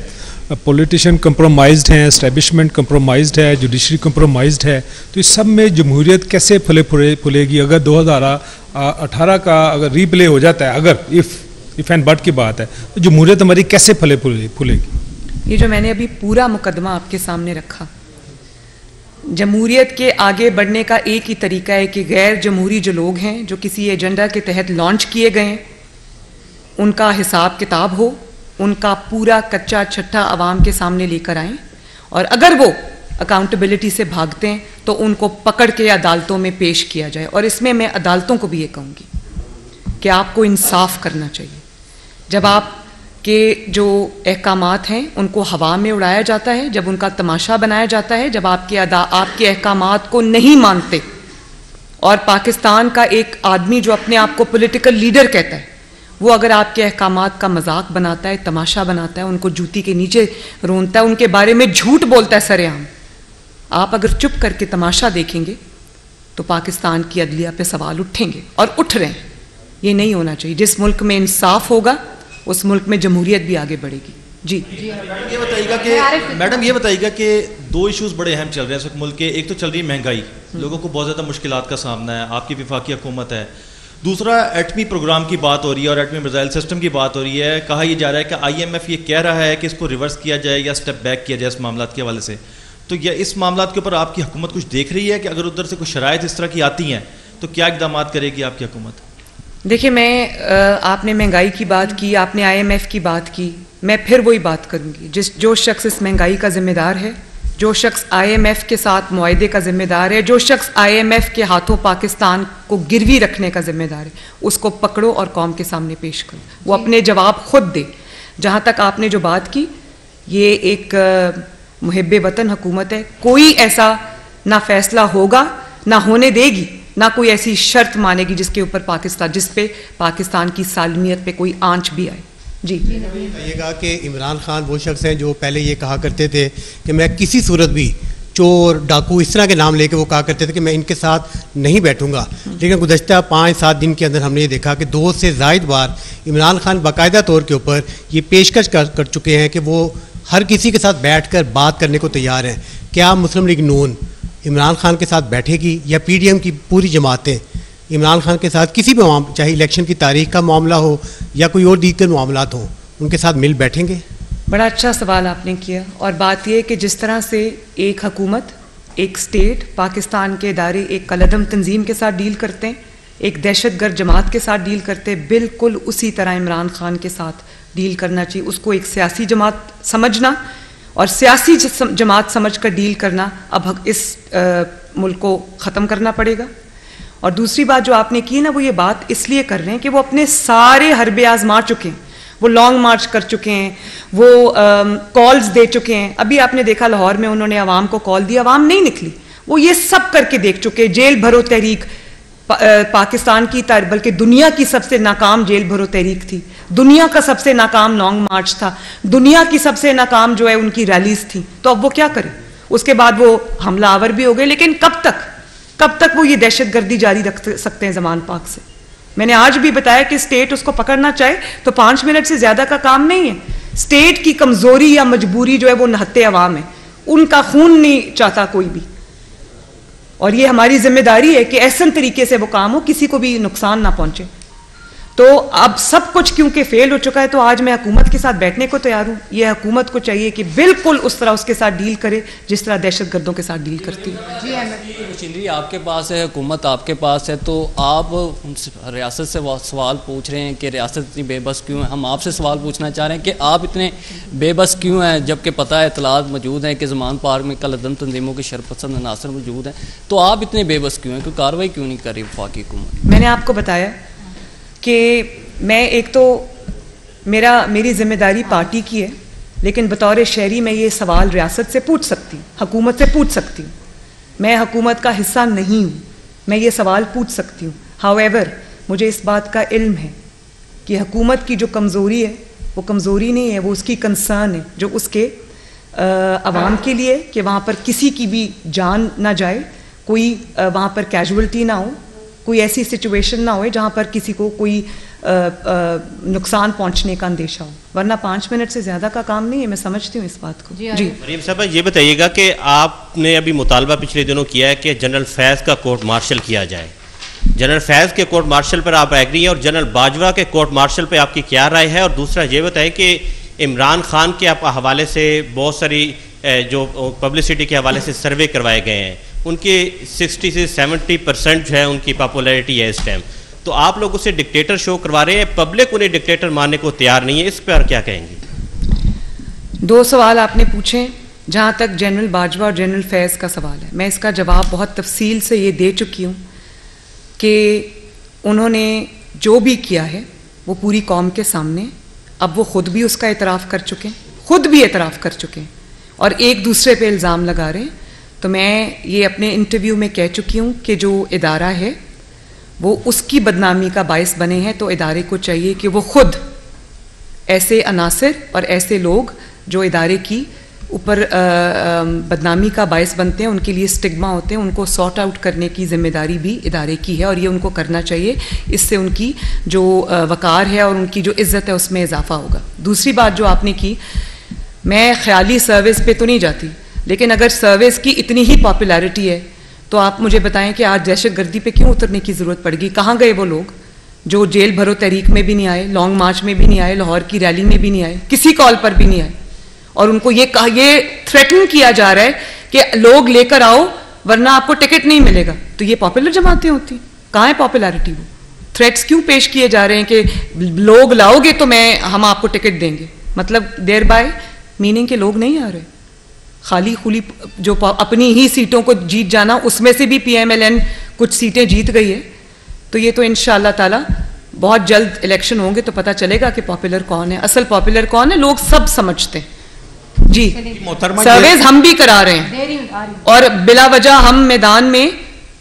पॉलिटिशियन कंप्रोमाइज्ड हैं, एस्टेब्लिशमेंट कंप्रोमाइज्ड है, जुडिशरी कंप्रोमाइज्ड है, तो इस सब में जमहूरियत कैसे फुलेगी? अगर 2018 का अगर रीप्ले हो जाता है, अगर इफ एंड बट की बात है, तो जमहूरियत हमारी कैसे फुलेगी? ये जो मैंने अभी पूरा मुकदमा आपके सामने रखा, जमहूरियत के आगे बढ़ने का एक ही तरीका है कि गैर जमहूरी जो लोग हैं, जो किसी एजेंडा के तहत लॉन्च किए गए हैं, उनका हिसाब किताब हो, उनका पूरा कच्चा छट्टा अवाम के सामने लेकर आएं, और अगर वो अकाउंटेबिलिटी से भागते हैं तो उनको पकड़ के अदालतों में पेश किया जाए। और इसमें मैं अदालतों को भी ये कहूँगी कि आपको इंसाफ करना चाहिए। जब आपके जो अहकामात हैं उनको हवा में उड़ाया जाता है, जब उनका तमाशा बनाया जाता है, जब आपके अहकामात को नहीं मानते, और पाकिस्तान का एक आदमी जो अपने आप को पॉलिटिकल लीडर कहता है, वो अगर आपके अहकामात का मजाक बनाता है, तमाशा बनाता है, उनको जूती के नीचे रोनता है, उनके बारे में झूठ बोलता है सरेआम, आप अगर चुप करके तमाशा देखेंगे तो पाकिस्तान की अदलिया पे सवाल उठेंगे और उठ रहे हैं। ये नहीं होना चाहिए। जिस मुल्क में इंसाफ होगा उस मुल्क में जमहूरियत भी आगे बढ़ेगी। जी ये बताइएगा कि मैडम ये बताइएगा कि दो इश्यूज बड़े अहम चल रहे हैं इस वक्त मुल्क के। एक तो चल रही है महंगाई, लोगों को बहुत ज़्यादा मुश्किलात का सामना है, आपकी विफाकी हुकूमत है। दूसरा एटमी प्रोग्राम की बात हो रही है और एटमी मिसाइल सिस्टम की बात हो रही है। कहा यह जा रहा है कि IMF ये कह रहा है कि इसको रिवर्स किया जाए या स्टेप बैक किया जाए इस मामला के हवाले से। तो यह इस मामला के ऊपर आपकी हुकूमत कुछ देख रही है कि अगर उधर से कुछ शराइत इस तरह की आती हैं तो क्या इकदाम करेगी आपकी हुकूमत? देखिए, मैं आपने महंगाई की बात की, आपने IMF की बात की, मैं फिर वही बात करूंगी। जो शख्स इस महंगाई का जिम्मेदार है जो शख्स IMF के साथ मुआहदे का जिम्मेदार है, जो शख्स IMF के हाथों पाकिस्तान को गिरवी रखने का जिम्मेदार है, उसको पकड़ो और कौम के सामने पेश करो, वो अपने जवाब खुद दे। जहाँ तक आपने जो बात की, ये एक मुहिब्बे वतन हुकूमत है, कोई ऐसा ना फैसला होगा, ना होने देगी, ना कोई ऐसी शर्त मानेगी जिसके ऊपर जिस पे पाकिस्तान की सालमियत पे कोई आंच भी आए। जी कहिएगा कि इमरान खान वो शख्स हैं जो पहले ये कहा करते थे कि मैं किसी सूरत भी चोर डाकू इस तरह के नाम लेके वो कहा करते थे कि मैं इनके साथ नहीं बैठूंगा, लेकिन गुज़श्ता 5-7 दिन के अंदर हमने ये देखा कि 2 से ज़ायद बार इमरान खान बाकायदा तौर के ऊपर ये पेशकश कर चुके हैं कि वो हर किसी के साथ बैठकर बात करने को तैयार हैं। क्या मुस्लिम लीग नून इमरान खान के साथ बैठेगी या PDM की पूरी जमातें इमरान खान के साथ किसी भी चाहे इलेक्शन की तारीख का मामला हो या कोई और दीगर मामलात हो, उनके साथ मिल बैठेंगे? बड़ा अच्छा सवाल आपने किया। और बात यह कि जिस तरह से एक हुकूमत, एक स्टेट, पाकिस्तान के इदारे एक कलदम तंजीम के साथ डील करते हैं, एक दहशतगर्द जमात के साथ डील करते हैं, बिल्कुल उसी तरह इमरान खान के साथ डील करना चाहिए। उसको एक सियासी जमात समझना और सियासी जमात समझ कर डील करना अब इस मुल्क को ख़त्म करना पड़ेगा। और दूसरी बात जो आपने की ना, वो ये बात इसलिए कर रहे हैं कि वो अपने सारे हरबे आजमा चुके हैं, वो लॉन्ग मार्च कर चुके हैं, वो कॉल्स दे चुके हैं। अभी आपने देखा लाहौर में उन्होंने आवाम को कॉल दी, आवाम नहीं निकली, वो ये सब करके देख चुके। जेल भरो तहरीक पाकिस्तान की बल्कि दुनिया की सबसे नाकाम जेल भरो तहरीक थी, दुनिया का सबसे नाकाम लॉन्ग मार्च था, दुनिया की सबसे नाकाम जो है उनकी रैलीज थी। तो अब वो क्या करें? उसके बाद वो हमलावर भी हो गए, लेकिन कब तक वो ये दहशतगर्दी जारी रख सकते हैं ज़मान पाक से? मैंने आज भी बताया कि स्टेट उसको पकड़ना चाहे तो 5 मिनट से ज़्यादा का काम नहीं है। स्टेट की कमज़ोरी या मजबूरी जो है वो नहत्ते अवाम है, उनका खून नहीं चाहता कोई भी। और ये हमारी जिम्मेदारी है कि ऐसे तरीके से वो काम हो किसी को भी नुकसान ना पहुंचे। तो अब सब कुछ क्योंकि फेल हो चुका है, तो आज मैं हुकूमत के साथ बैठने को तैयार हूँ। ये हुकूमत को चाहिए कि बिल्कुल उस तरह उसके साथ डील करे जिस तरह दहशतगर्दों के साथ डील करती है। चिंदी आपके पास है, हुकूमत आपके पास है, तो आप रियासत से सवाल पूछ रहे हैं कि रियासत इतनी बेबस क्यों है। हम आपसे सवाल पूछना चाह रहे हैं कि आप इतने बेबस क्यों हैं, जबकि पता है इतलात मौजूद हैं कि ज़मान पार्क में कलदम तंजीमों की शरपसंद अनासर मौजूद हैं, तो आप इतने बेबस क्यों हैं? कोई कार्रवाई क्यों नहीं कर रही वफाकी हुकूमत? मैंने आपको बताया कि मैं एक तो मेरी जिम्मेदारी पार्टी की है, लेकिन बतौर शहरी मैं ये सवाल रियासत से पूछ सकती हूँ, हुकूमत से पूछ सकती हूँ। मैं हुकूमत का हिस्सा नहीं हूँ, मैं ये सवाल पूछ सकती हूँ। हाउएवर मुझे इस बात का इल्म है कि हुकूमत की जो कमज़ोरी है वो कमज़ोरी नहीं है, वो उसकी कंसर्न है जो उसके अवाम के लिए, कि वहाँ पर किसी की भी जान ना जाए, कोई वहाँ पर कैजुअल्टी ना हो, कोई ऐसी सिचुएशन ना हो जहाँ पर किसी को कोई नुकसान पहुंचने का अंदेशा हो। वरना 5 मिनट से ज़्यादा का काम नहीं है, मैं समझती हूँ इस बात को। जी मरीम साहब, ये बताइएगा कि आपने अभी मुतालबा पिछले दिनों किया है कि जनरल फैज़ का कोर्ट मार्शल किया जाए। जनरल फैज़ के कोर्ट मार्शल पर आप एग्री हैं, और जनरल बाजवा के कोर्ट मार्शल पर आपकी क्या राय है? और दूसरा ये बताएं कि इमरान खान के आप हवाले से बहुत सारी जो पब्लिसिटी के हवाले से सर्वे करवाए गए हैं, उनकी 60 से 70% जो है उनकी पॉपुलैरिटी है इस टाइम, तो आप लोग उसे डिक्टेटर शो करवा रहे हैं, पब्लिक उन्हें डिक्टेटर मानने को तैयार नहीं है, इस पर क्या कहेंगे? 2 सवाल आपने पूछे। जहाँ तक जनरल बाजवा और जनरल फैज़ का सवाल है, मैं इसका जवाब बहुत तफसील से ये दे चुकी हूँ कि उन्होंने जो भी किया है वो पूरी कौम के सामने, अब वो ख़ुद भी उसका एतराफ़ कर चुके हैं, ख़ुद भी एतराफ़ कर चुके हैं और एक दूसरे पे इल्ज़ाम लगा रहे हैं। तो मैं ये अपने इंटरव्यू में कह चुकी हूँ कि जो इदारा है वो उसकी बदनामी का बायस बने हैं, तो इदारे को चाहिए कि वो खुद ऐसे अनासिर और ऐसे लोग जो इदारे की ऊपर बदनामी का बायस बनते हैं, उनके लिए स्टिग्मा होते हैं, उनको सॉर्ट आउट करने की जिम्मेदारी भी इदारे की है और ये उनको करना चाहिए। इससे उनकी जो वक़ार है और उनकी जो इज़्ज़त है उसमें इजाफा होगा। दूसरी बात जो आपने की, मैं ख्याली सर्विस पे तो नहीं जाती, लेकिन अगर सर्विस की इतनी ही पॉपुलैरिटी है तो आप मुझे बताएं कि आज दहशतगर्दी पे क्यों उतरने की ज़रूरत पड़ेगी? कहाँ गए वो लोग जो जेल भरो तहरीक में भी नहीं आए, लॉन्ग मार्च में भी नहीं आए, लाहौर की रैली में भी नहीं आए, किसी कॉल पर भी नहीं आए, और उनको ये थ्रेटन किया जा रहा है कि लोग लेकर आओ वरना आपको टिकट नहीं मिलेगा। तो ये पॉपुलर जमातें होती, कहाँ है पॉपुलैरिटी? वो थ्रेट्स क्यों पेश किए जा रहे हैं कि लोग लाओगे तो हम आपको टिकट देंगे, मतलब देयर बाय मीनिंग के लोग नहीं आ रहे, खाली खुली जो अपनी ही सीटों को जीत जाना, उसमें से भी PMLN कुछ सीटें जीत गई है। तो ये तो इंशाअल्लाह ताला बहुत जल्द इलेक्शन होंगे तो पता चलेगा कि पॉपुलर कौन है, असल पॉपुलर कौन है, लोग सब समझते हैं जी। सर्वेज हम भी करा रहे हैं और बिला वजह हम मैदान में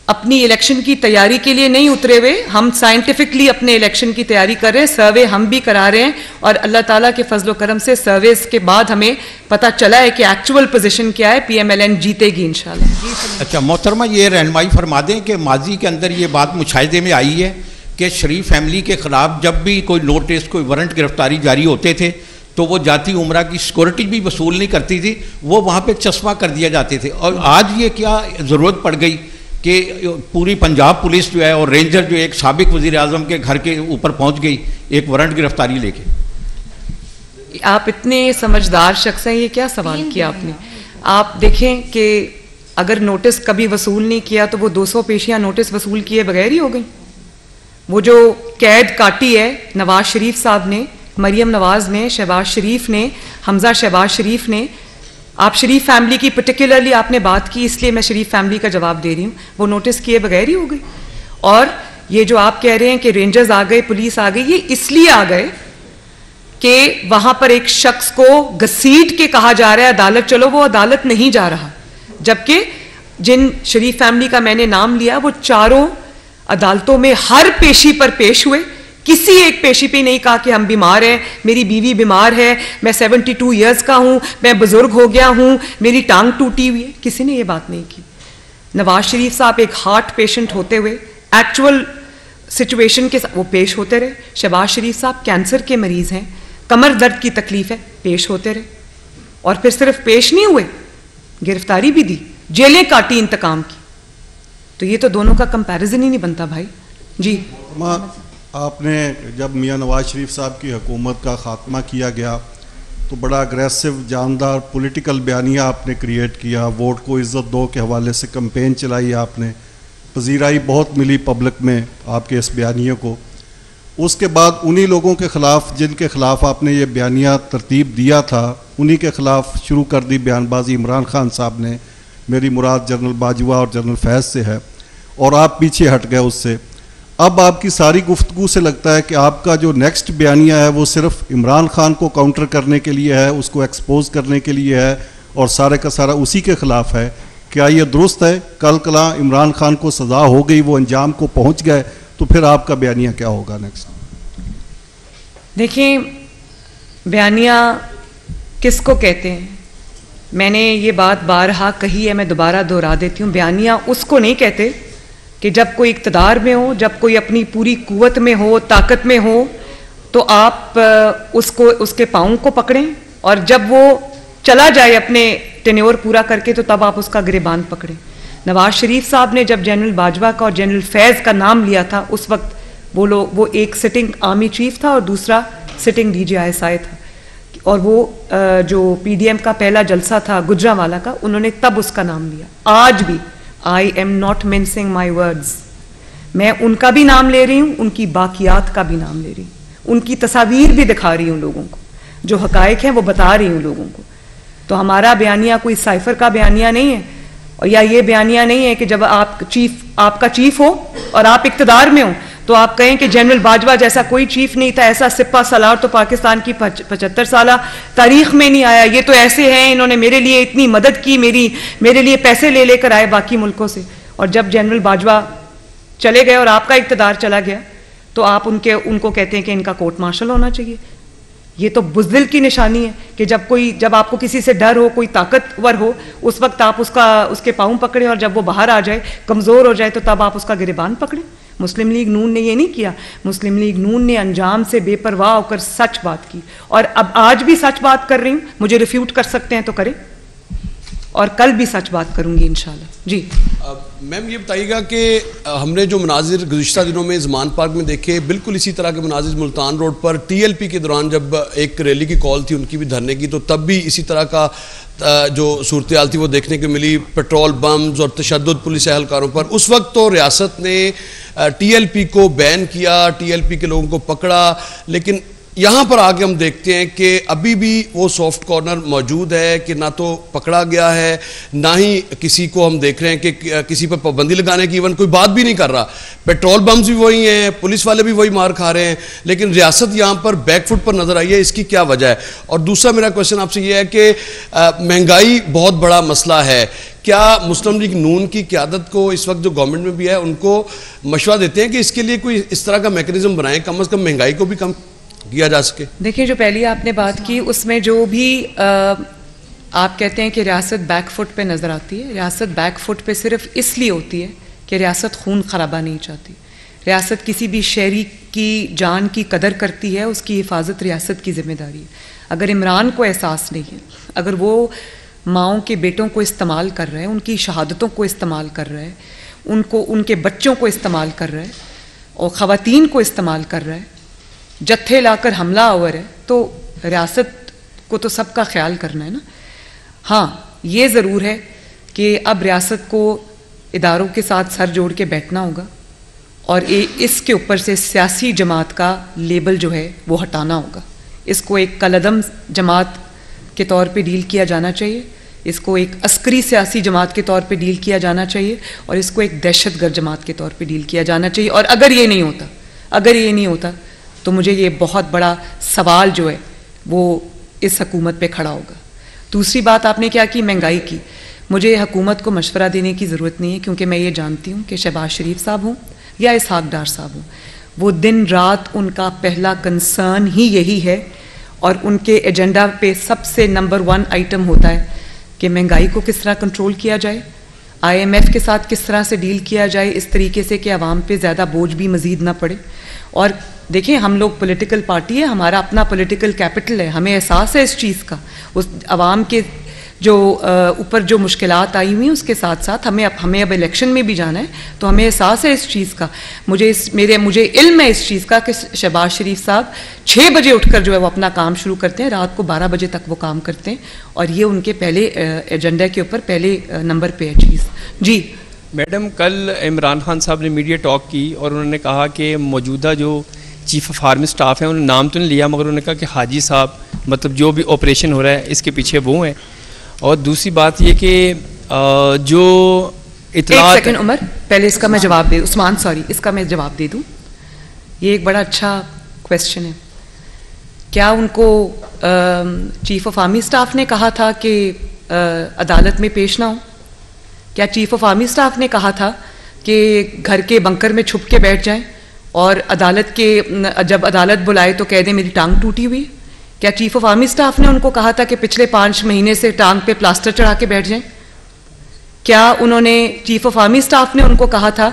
अपनी इलेक्शन की तैयारी के लिए नहीं उतरे हुए, हम साइंटिफिकली अपने इलेक्शन की तैयारी कर रहे हैं, सर्वे हम भी करा रहे हैं और अल्लाह ताला के फजलो करम से सर्वेस के बाद हमें पता चला है कि एक्चुअल पोजीशन क्या है, PMLN जीतेगी इंशाल्लाह। अच्छा मोहतरमा, ये रहनुमाई फरमा दें कि माजी के अंदर ये बात मुशाहिदे में आई है कि शरीफ फैमिली के खिलाफ जब भी कोई नोटिस, कोई वारंट गिरफ्तारी जारी होते थे तो वो जाती उम्रा की सिक्योरिटी भी वसूल नहीं करती थी, वो वहाँ पे चश्मा कर दिया जाते थे। और आज ये क्या ज़रूरत पड़ गई कि पूरी पंजाब पुलिस जो है और रेंजर जो एक साबिक वज़ीर आज़म के घर के ऊपर पहुँच गई एक वारंट गिरफ्तारी लेके। आप इतने समझदार शख्स हैं, ये क्या सवाल किया आपने। आप देखें कि अगर नोटिस कभी वसूल नहीं किया तो वो 200 पेशियाँ नोटिस वसूल किए बगैर ही हो गई। वो जो कैद काटी है नवाज शरीफ साहब ने, मरियम नवाज ने, शहबाज शरीफ ने, हमजा शहबाज शरीफ ने, आप शरीफ फैमिली की पर्टिकुलरली आपने बात की इसलिए मैं शरीफ फैमिली का जवाब दे रही हूँ, वो नोटिस किए बगैर ही हो गई। और ये जो आप कह रहे हैं कि रेंजर्स आ गए, पुलिस आ गई, ये इसलिए आ गए कि वहां पर एक शख्स को घसीट के कहा जा रहा है अदालत चलो, वो अदालत नहीं जा रहा। जबकि जिन शरीफ फैमिली का मैंने नाम लिया वो चारों अदालतों में हर पेशी पर पेश हुए, किसी एक पेशी पे नहीं कहा कि हम बीमार हैं, मेरी बीवी बीमार है, मैं 72 इयर्स का हूं, मैं बुजुर्ग हो गया हूं, मेरी टांग टूटी हुई है, किसी ने ये बात नहीं की। नवाज शरीफ साहब एक हार्ट पेशेंट होते हुए एक्चुअल सिचुएशन के वो पेश होते रहे। शहबाज शरीफ साहब कैंसर के मरीज हैं, कमर दर्द की तकलीफ है, पेश होते रहे। और फिर सिर्फ पेश नहीं हुए, गिरफ्तारी भी दी, जेलें काटी इंतकाम की। तो ये तो दोनों का कंपैरिजन ही नहीं बनता भाई जी। आपने जब मियां नवाज शरीफ साहब की हुकूमत का ख़ात्मा किया गया तो बड़ा अग्रेसिव जानदार पॉलिटिकल बयानिया आपने क्रिएट किया, वोट को इज़्ज़त दो के हवाले से कैंपेन चलाई आपने, पजीराई बहुत मिली पब्लिक में आपके इस बयानिए को। उसके बाद उन्हीं लोगों के ख़िलाफ़ जिनके ख़िलाफ़ आपने ये बयानिया तरतीब दिया था, उन्हीं के ख़िलाफ़ शुरू कर दी बयानबाजी इमरान खान साहब ने। मेरी मुराद जनरल बाजवा और जनरल फैज़ से है और आप पीछे हट गए उससे। अब आपकी सारी गुफ्तगू से लगता है कि आपका जो नेक्स्ट बयानिया है वो सिर्फ इमरान खान को काउंटर करने के लिए है, उसको एक्सपोज करने के लिए है और सारे का सारा उसी के ख़िलाफ़ है। क्या ये दुरुस्त है? कल कला इमरान खान को सज़ा हो गई, वो अंजाम को पहुँच गए, तो फिर आपका बयानिया क्या होगा नेक्स्ट? देखिए, बयानिया किसको कहते हैं, मैंने ये बात बारहा कही है, मैं दोबारा दोहरा देती हूँ। बयानिया उसको नहीं कहते कि जब कोई इक़्तिदार में हो, जब कोई अपनी पूरी कुव्वत में हो, ताकत में हो, तो आप उसको उसके पाँव को पकड़ें और जब वो चला जाए अपने टेन्योर पूरा करके तो तब आप उसका गिरेबान पकड़ें। नवाज शरीफ साहब ने जब जनरल बाजवा का और जनरल फैज़ का नाम लिया था उस वक्त वो एक सिटिंग आर्मी चीफ था और दूसरा सिटिंग DGI था और वो जो PDM का पहला जलसा था गुजरांवाला का, उन्होंने तब उसका नाम लिया। आज भी I am not mincing my words, मैं उनका भी नाम ले रही हूँ, उनकी बाकियात का भी नाम ले रही हूँ, उनकी तस्वीर भी दिखा रही हूँ लोगों को, जो हकायक हैं वो बता रही हूँ लोगों को। तो हमारा बयानिया कोई साइफर का बयानिया नहीं है और या ये बयानिया नहीं है कि जब आपका चीफ हो और आप इक़्तिदार में हो तो आप कहें कि जनरल बाजवा जैसा कोई चीफ नहीं था, ऐसा सिपा सलार तो पाकिस्तान की 75 साल तारीख में नहीं आया। ये तो ऐसे हैं, इन्होंने मेरे लिए इतनी मदद की, मेरे लिए पैसे ले लेकर आए बाकी मुल्कों से, और जब जनरल बाजवा चले गए और आपका इक़्तिदार चला गया तो आप उनको कहते हैं कि इनका कोर्ट मार्शल होना चाहिए। ये तो बुज़दिल की निशानी है कि जब आपको किसी से डर हो, कोई ताकतवर हो, उस वक्त आप उसके पाँव पकड़े और जब वो बाहर आ जाए, कमज़ोर हो जाए, तो तब आप उसका गिरेबान पकड़े। मुस्लिम लीग नून ने ये नहीं किया। मुस्लिम लीग नून ने अंजाम से बेपरवाह होकर सच बात की और अब आज भी सच बात कर रही हूँ। मुझे रिफ्यूट कर सकते हैं तो करें और कल भी सच बात करूंगी इंशाल्लाह। जी मैम, ये बताइएगा कि हमने जो मनाजिर गुज़िश्ता दिनों में ज़मान पार्क में देखे, बिल्कुल इसी तरह के मनाजिर मुल्तान रोड पर TLP के दौरान जब एक रैली की कॉल थी उनकी भी धरने की, तो तब भी इसी तरह का जो सूरत हाल थी वो देखने को मिली, पेट्रोल बम्स और तशद्दुद पुलिस एहलकारों पर। उस वक्त तो रियासत ने TLP को बैन किया, TLP के लोगों को पकड़ा, लेकिन यहाँ पर आके हम देखते हैं कि अभी भी वो सॉफ्ट कॉर्नर मौजूद है कि ना तो पकड़ा गया है, ना ही किसी को हम देख रहे हैं कि किसी पर पाबंदी लगाने की इवन कोई बात भी नहीं कर रहा। पेट्रोल बम्स भी वही हैं, पुलिस वाले भी वही मार खा रहे हैं, लेकिन रियासत यहाँ पर बैकफुट पर नजर आई है। इसकी क्या वजह है? और दूसरा मेरा क्वेश्चन आपसे ये है कि महंगाई बहुत बड़ा मसला है, क्या मुस्लिम लीग नून की क़यादत को इस वक्त जो गवर्नमेंट में भी है उनको मशवरा देते हैं कि इसके लिए कोई इस तरह का मैकेनिज्म बनाएं, कम से कम महंगाई को भी कम किया जा सके? देखिए, जो पहली आपने बात की उसमें जो भी आप कहते हैं कि रियासत बैकफुट पे नज़र आती है, रियासत बैकफुट पे सिर्फ इसलिए होती है कि रियासत खून खराबा नहीं चाहती। रियासत किसी भी शहरी की जान की कदर करती है, उसकी हिफाजत रियासत की जिम्मेदारी है। अगर इमरान को एहसास नहीं है, अगर वो माओं के बेटों को इस्तेमाल कर रहे हैं, उनकी शहादतों को इस्तेमाल कर रहे हैं, उनको उनके बच्चों को इस्तेमाल कर रहे हैं और ख़वातीन को इस्तेमाल कर रहा है, जत्थे लाकर हमला आवर है, तो रियासत को तो सबका ख्याल करना है ना। हाँ, ये ज़रूर है कि अब रियासत को इदारों के साथ सर जोड़ के बैठना होगा और इसके ऊपर से सियासी जमात का लेबल जो है वो हटाना होगा। इसको एक कलअदम जमात के तौर पे डील किया जाना चाहिए, इसको एक अस्करी सियासी जमात के तौर पे डील किया जाना चाहिए और इसको एक दहशतगर्द जमात के तौर पे डील किया जाना चाहिए। और अगर ये नहीं होता तो मुझे ये बहुत बड़ा सवाल जो है वो इस हुकूमत पे खड़ा होगा। दूसरी बात आपने क्या की, महंगाई की। मुझे हुकूमत को मशवरा देने की ज़रूरत नहीं है, क्योंकि मैं ये जानती हूँ कि शहबाज शरीफ साहब हों या इसहाक डार साहब हों, वो दिन रात उनका पहला कंसर्न ही यही है और उनके एजेंडा पे सबसे नंबर 1 आइटम होता है कि महंगाई को किस तरह कंट्रोल किया जाए, IMF के साथ किस तरह से डील किया जाए इस तरीके से कि आवाम पे ज़्यादा बोझ भी मज़ीद ना पड़े। और देखिए, हम लोग पॉलिटिकल पार्टी है, हमारा अपना पॉलिटिकल कैपिटल है, हमें एहसास है इस चीज़ का। उस आवाम के जो ऊपर जो मुश्किलात आई हुई हैं उसके साथ साथ हमें अब इलेक्शन में भी जाना है, तो हमें एहसास है इस चीज़ का। मुझे इल्म है इस चीज़ का कि शहबाज शरीफ साहब 6 बजे उठकर जो है वो अपना काम शुरू करते हैं, रात को 12 बजे तक वो काम करते हैं और ये उनके पहले एजेंडा के ऊपर पहले नंबर पे है चीज़। जी मैडम, कल इमरान खान साहब ने मीडिया टॉक की और उन्होंने कहा कि मौजूदा जो चीफ ऑफ आर्मी स्टाफ है, उन्होंने नाम तो नहीं लिया, मगर उन्होंने कहा कि हाजी साहब मतलब जो भी ऑपरेशन हो रहा है इसके पीछे वो हैं। और दूसरी बात ये कि जो इत्तला। एक सेकंड उमर, पहले इसका मैं जवाब दे, उस्मान सॉरी, इसका मैं जवाब दे दूं। ये एक बड़ा अच्छा क्वेश्चन है। क्या उनको चीफ ऑफ आर्मी स्टाफ ने कहा था कि अदालत में पेश ना हो? क्या चीफ ऑफ आर्मी स्टाफ ने कहा था कि घर के बंकर में छुप के बैठ जाएं और जब अदालत बुलाए तो कह दें मेरी टांग टूटी हुई? क्या चीफ ऑफ आर्मी स्टाफ ने उनको कहा था कि पिछले 5 महीने से टांग पे प्लास्टर चढ़ा के बैठ जाएं? क्या उन्होंने चीफ ऑफ आर्मी स्टाफ ने उनको कहा था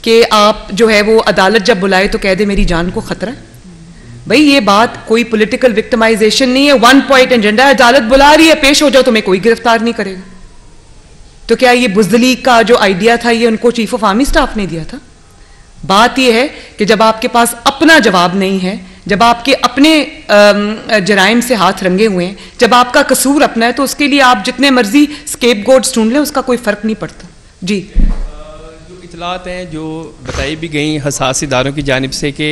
कि आप जो है वो अदालत जब बुलाए तो कह दे मेरी जान को खतरा है? भाई, ये बात कोई पॉलिटिकल विक्टिमाइजेशन नहीं है, 1 पॉइंट एजेंडा। अदालत बुला रही है, पेश हो जाओ, तुम्हें कोई गिरफ्तार नहीं करेगा। तो क्या ये बुज़दली का जो आइडिया था ये उनको चीफ ऑफ आर्मी स्टाफ ने दिया था? बात यह है कि जब आपके पास अपना जवाब नहीं है, जब आपके अपने जराइम से हाथ रंगे हुए हैं, जब आपका कसूर अपना है, तो उसके लिए आप जितने मर्जी स्केपगोट्स ढूंढ लें, उसका कोई फर्क नहीं पड़ता। जी, जो इतलात हैं जो बताई भी गई हसास इदारों की जानिब से कि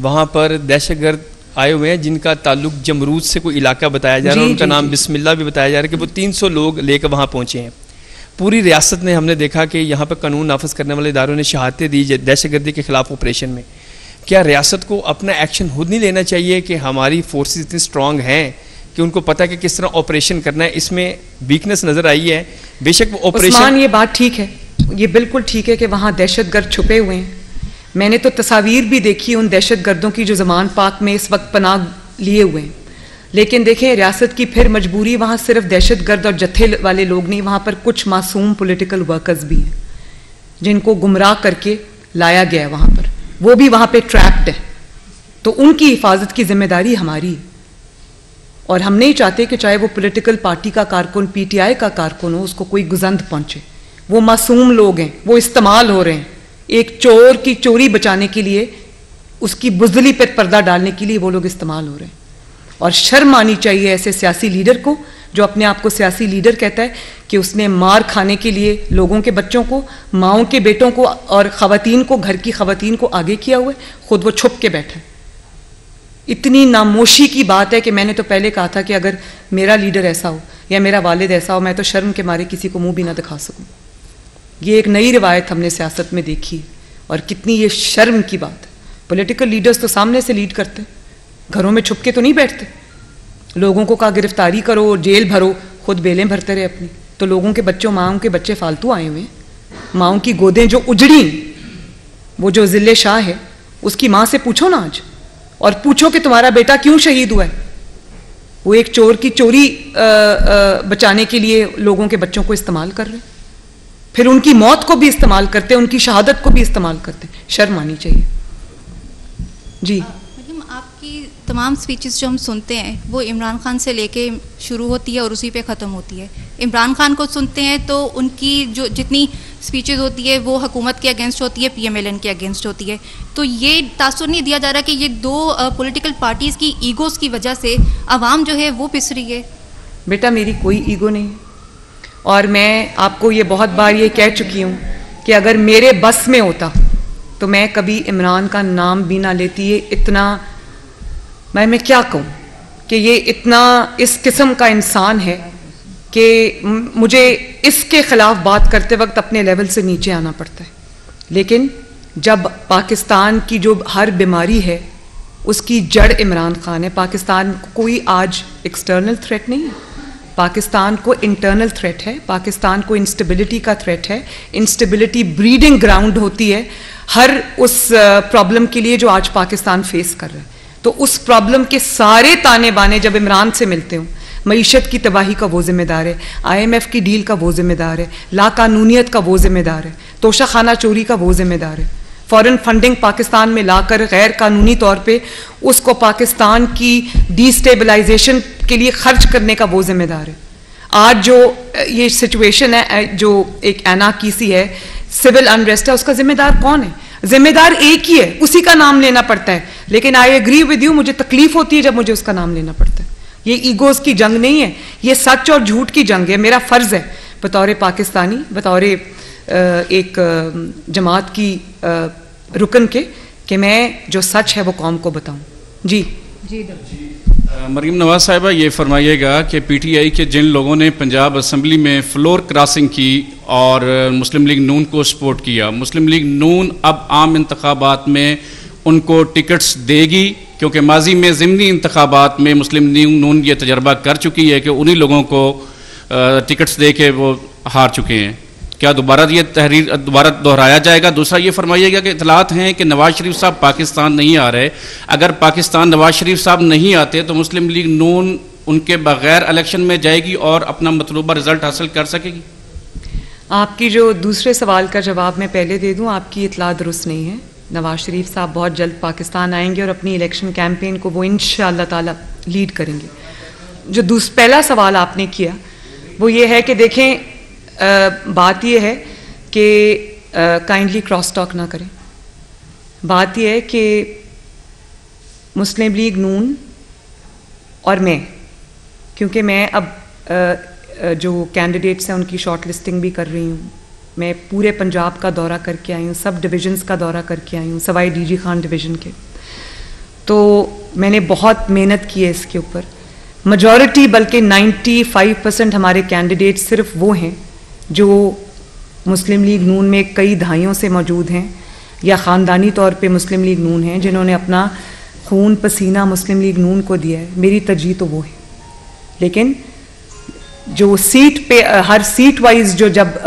वहाँ पर दहशतगर्द आए हुए हैं जिनका ताल्लुक जमरूद से कोई इलाका बताया जा रहा है, उनका नाम बिस्मिल्लाह भी बताया जा रहा है कि वो 300 लोग लेकर वहाँ पहुँचे हैं। पूरी रियासत ने हमने देखा कि यहाँ पर कानून नाफिज करने वाले इदारों ने शहादतें दी दहशतगर्दी के खिलाफ ऑपरेशन में। क्या रियासत को अपना एक्शन खुद नहीं लेना चाहिए कि हमारी फोर्सेस इतनी स्ट्रांग हैं कि उनको पता है कि किस तरह ऑपरेशन करना है? इसमें वीकनेस नज़र आई है। बेशक वो ऑपरेशन, ये बात ठीक है, ये बिल्कुल ठीक है कि वहाँ दहशतगर्द छुपे हुए हैं। मैंने तो तस्वीर भी देखी उन दहशतगर्दों की जो ज़मान पाक में इस वक्त पनाह लिए हुए हैं। लेकिन देखें, रियासत की फिर मजबूरी, वहाँ सिर्फ दहशतगर्द और जत्थे वाले लोग नहीं, वहाँ पर कुछ मासूम पॉलिटिकल वर्कर्स भी हैं जिनको गुमराह करके लाया गया है वहाँ पर, वो भी वहाँ पे ट्रैप्ड है। तो उनकी हिफाजत की जिम्मेदारी हमारी है और हम नहीं चाहते कि चाहे वो पॉलिटिकल पार्टी का कारकुन, PTI का कारकुन हो, उसको कोई गुजंद पहुँचे। वो मासूम लोग हैं, वो इस्तेमाल हो रहे हैं। एक चोर की चोरी बचाने के लिए, उसकी बुज़दली पर पर्दा डालने के लिए वो लोग इस्तेमाल हो रहे हैं। और शर्म आनी चाहिए ऐसे सियासी लीडर को जो अपने आप को सियासी लीडर कहता है कि उसने मार खाने के लिए लोगों के बच्चों को, माओं के बेटों को और ख़वातीन को, घर की ख़वातीन को आगे किया हुआ है, खुद वो छुप के बैठा है। इतनी नामोशी की बात है कि मैंने तो पहले कहा था कि अगर मेरा लीडर ऐसा हो या मेरा वालिद ऐसा हो, मैं तो शर्म के मारे किसी को मुंह भी ना दिखा सकूं। ये एक नई रिवायत हमने सियासत में देखी है और कितनी ये शर्म की बात है। पॉलिटिकल लीडर्स तो सामने से लीड करते, घरों में छुप के तो नहीं बैठते। लोगों को कहा गिरफ्तारी करो, जेल भरो, खुद बेलें भरते रहे अपनी। तो लोगों के बच्चों, माओं के बच्चे फालतू आए हुए हैं, माओं की गोदें जो उजड़ी, वो जो जिले शाह है उसकी माँ से पूछो ना आज, और पूछो कि तुम्हारा बेटा क्यों शहीद हुआ है। वो एक चोर की चोरी बचाने के लिए लोगों के बच्चों को इस्तेमाल कर रहे, फिर उनकी मौत को भी इस्तेमाल करते, उनकी शहादत को भी इस्तेमाल करते। शर्म आनी चाहिए। जी आपकी तमाम स्पीचेस जो हम सुनते हैं वो इमरान खान से लेके शुरू होती है और उसी पे ख़त्म होती है। इमरान खान को सुनते हैं तो उनकी जो जितनी स्पीचेस होती है वो हुकूमत के अगेंस्ट होती है, PMLN के अगेंस्ट होती है। तो ये तासुर नहीं दिया जा रहा कि ये दो पॉलिटिकल पार्टीज़ की ईगोज़ की वजह से आवाम जो है वो पिस रही है। बेटा मेरी कोई ईगो नहीं है, और मैं आपको ये बहुत बार ये कह चुकी हूँ कि अगर मेरे बस में होता तो मैं कभी इमरान का नाम भी ना लेती। ये इतना, मैं क्या कहूँ कि ये इतना इस किस्म का इंसान है कि मुझे इसके ख़िलाफ़ बात करते वक्त अपने लेवल से नीचे आना पड़ता है। लेकिन जब पाकिस्तान की जो हर बीमारी है उसकी जड़ इमरान खान है। पाकिस्तान को कोई आज एक्सटर्नल थ्रेट नहीं है, पाकिस्तान को इंटरनल थ्रेट है, पाकिस्तान को इंस्टेबिलिटी का थ्रेट है। इंस्टेबिलिटी ब्रीडिंग ग्राउंड होती है हर उस प्रॉब्लम के लिए जो आज पाकिस्तान फेस कर रहा है। तो उस प्रॉब्लम के सारे ताने बाने जब इमरान से मिलते हो, मईशत की तबाही का वो जिम्मेदार है, IMF की डील का वो जिम्मेदार है, लाकानूनियत का वो जिम्मेदार है, तोशा खाना चोरी का वो जिम्मेदार है, फॉरेन फंडिंग पाकिस्तान में लाकर गैर कानूनी तौर पे उसको पाकिस्तान की डिस्टेबलाइजेशन के लिए खर्च करने का वो जिम्मेदार है। आज जो ये सिचुएशन है, जो एक एनाकीसी है, सिविल अनरेस्ट है, उसका जिम्मेदार कौन है? जिम्मेदार एक ही है, उसी का नाम लेना पड़ता है। लेकिन आई एग्री विद यू, मुझे तकलीफ होती है जब मुझे उसका नाम लेना पड़ता है। ये ईगोज की जंग नहीं है, ये सच और झूठ की जंग है। मेरा फर्ज है बतौर पाकिस्तानी, बतौर एक जमात की रुकन के, कि मैं जो सच है वो कौम को बताऊं। जी जी मरीम नवाज साहिबा, ये फरमाइएगा कि PTI के जिन लोगों ने पंजाब असम्बली में फ्लोर क्रॉसिंग की और मुस्लिम लीग नून को सपोर्ट किया, मुस्लिम लीग नून अब आम इंतखाबात में उनको टिकट्स देगी? क्योंकि माजी में ज़िमनी इंतखाबात में मुस्लिम लीग नून ये तजर्बा कर चुकी है कि उन्हीं लोगों को टिकट्स दे के वो हार चुके हैं। क्या दोबारा ये तहरीर दोबारा दोहराया जाएगा? दूसरा ये फरमाइएगा कि इतलात हैं कि नवाज शरीफ साहब पाकिस्तान नहीं आ रहे। अगर पाकिस्तान नवाज शरीफ साहब नहीं आते तो मुस्लिम लीग नून उनके बगैर इलेक्शन में जाएगी और अपना मतलूबा रिजल्ट हासिल कर सकेगी? आपकी जो दूसरे सवाल का जवाब मैं पहले दे दूँ, आपकी इतला दुरुस्त नहीं है। नवाज शरीफ साहब बहुत जल्द पाकिस्तान आएंगे और अपनी इलेक्शन कैंपेन को वो इंशाअल्लाह ताला लीड करेंगे। जो पहला सवाल आपने किया वो ये है कि देखें, बात यह है कि काइंडली क्रॉस टॉक ना करें। बात यह है कि मुस्लिम लीग नून और मैं, क्योंकि मैं अब जो कैंडिडेट्स हैं उनकी शॉर्ट लिस्टिंग भी कर रही हूँ, मैं पूरे पंजाब का दौरा करके आई हूँ, सब डिविजन्स का दौरा करके आई हूँ, सवाई DG खान डिवीज़न के। तो मैंने बहुत मेहनत की है इसके ऊपर। मेजॉरिटी बल्कि 95% हमारे कैंडिडेट सिर्फ वो हैं जो मुस्लिम लीग नून में कई दहाइयों से मौजूद हैं या ख़ानदानी तौर पे मुस्लिम लीग नून हैं, जिन्होंने अपना खून पसीना मुस्लिम लीग नून को दिया है। मेरी तरजीह तो वो है। लेकिन जो सीट पे हर सीट वाइज जो जब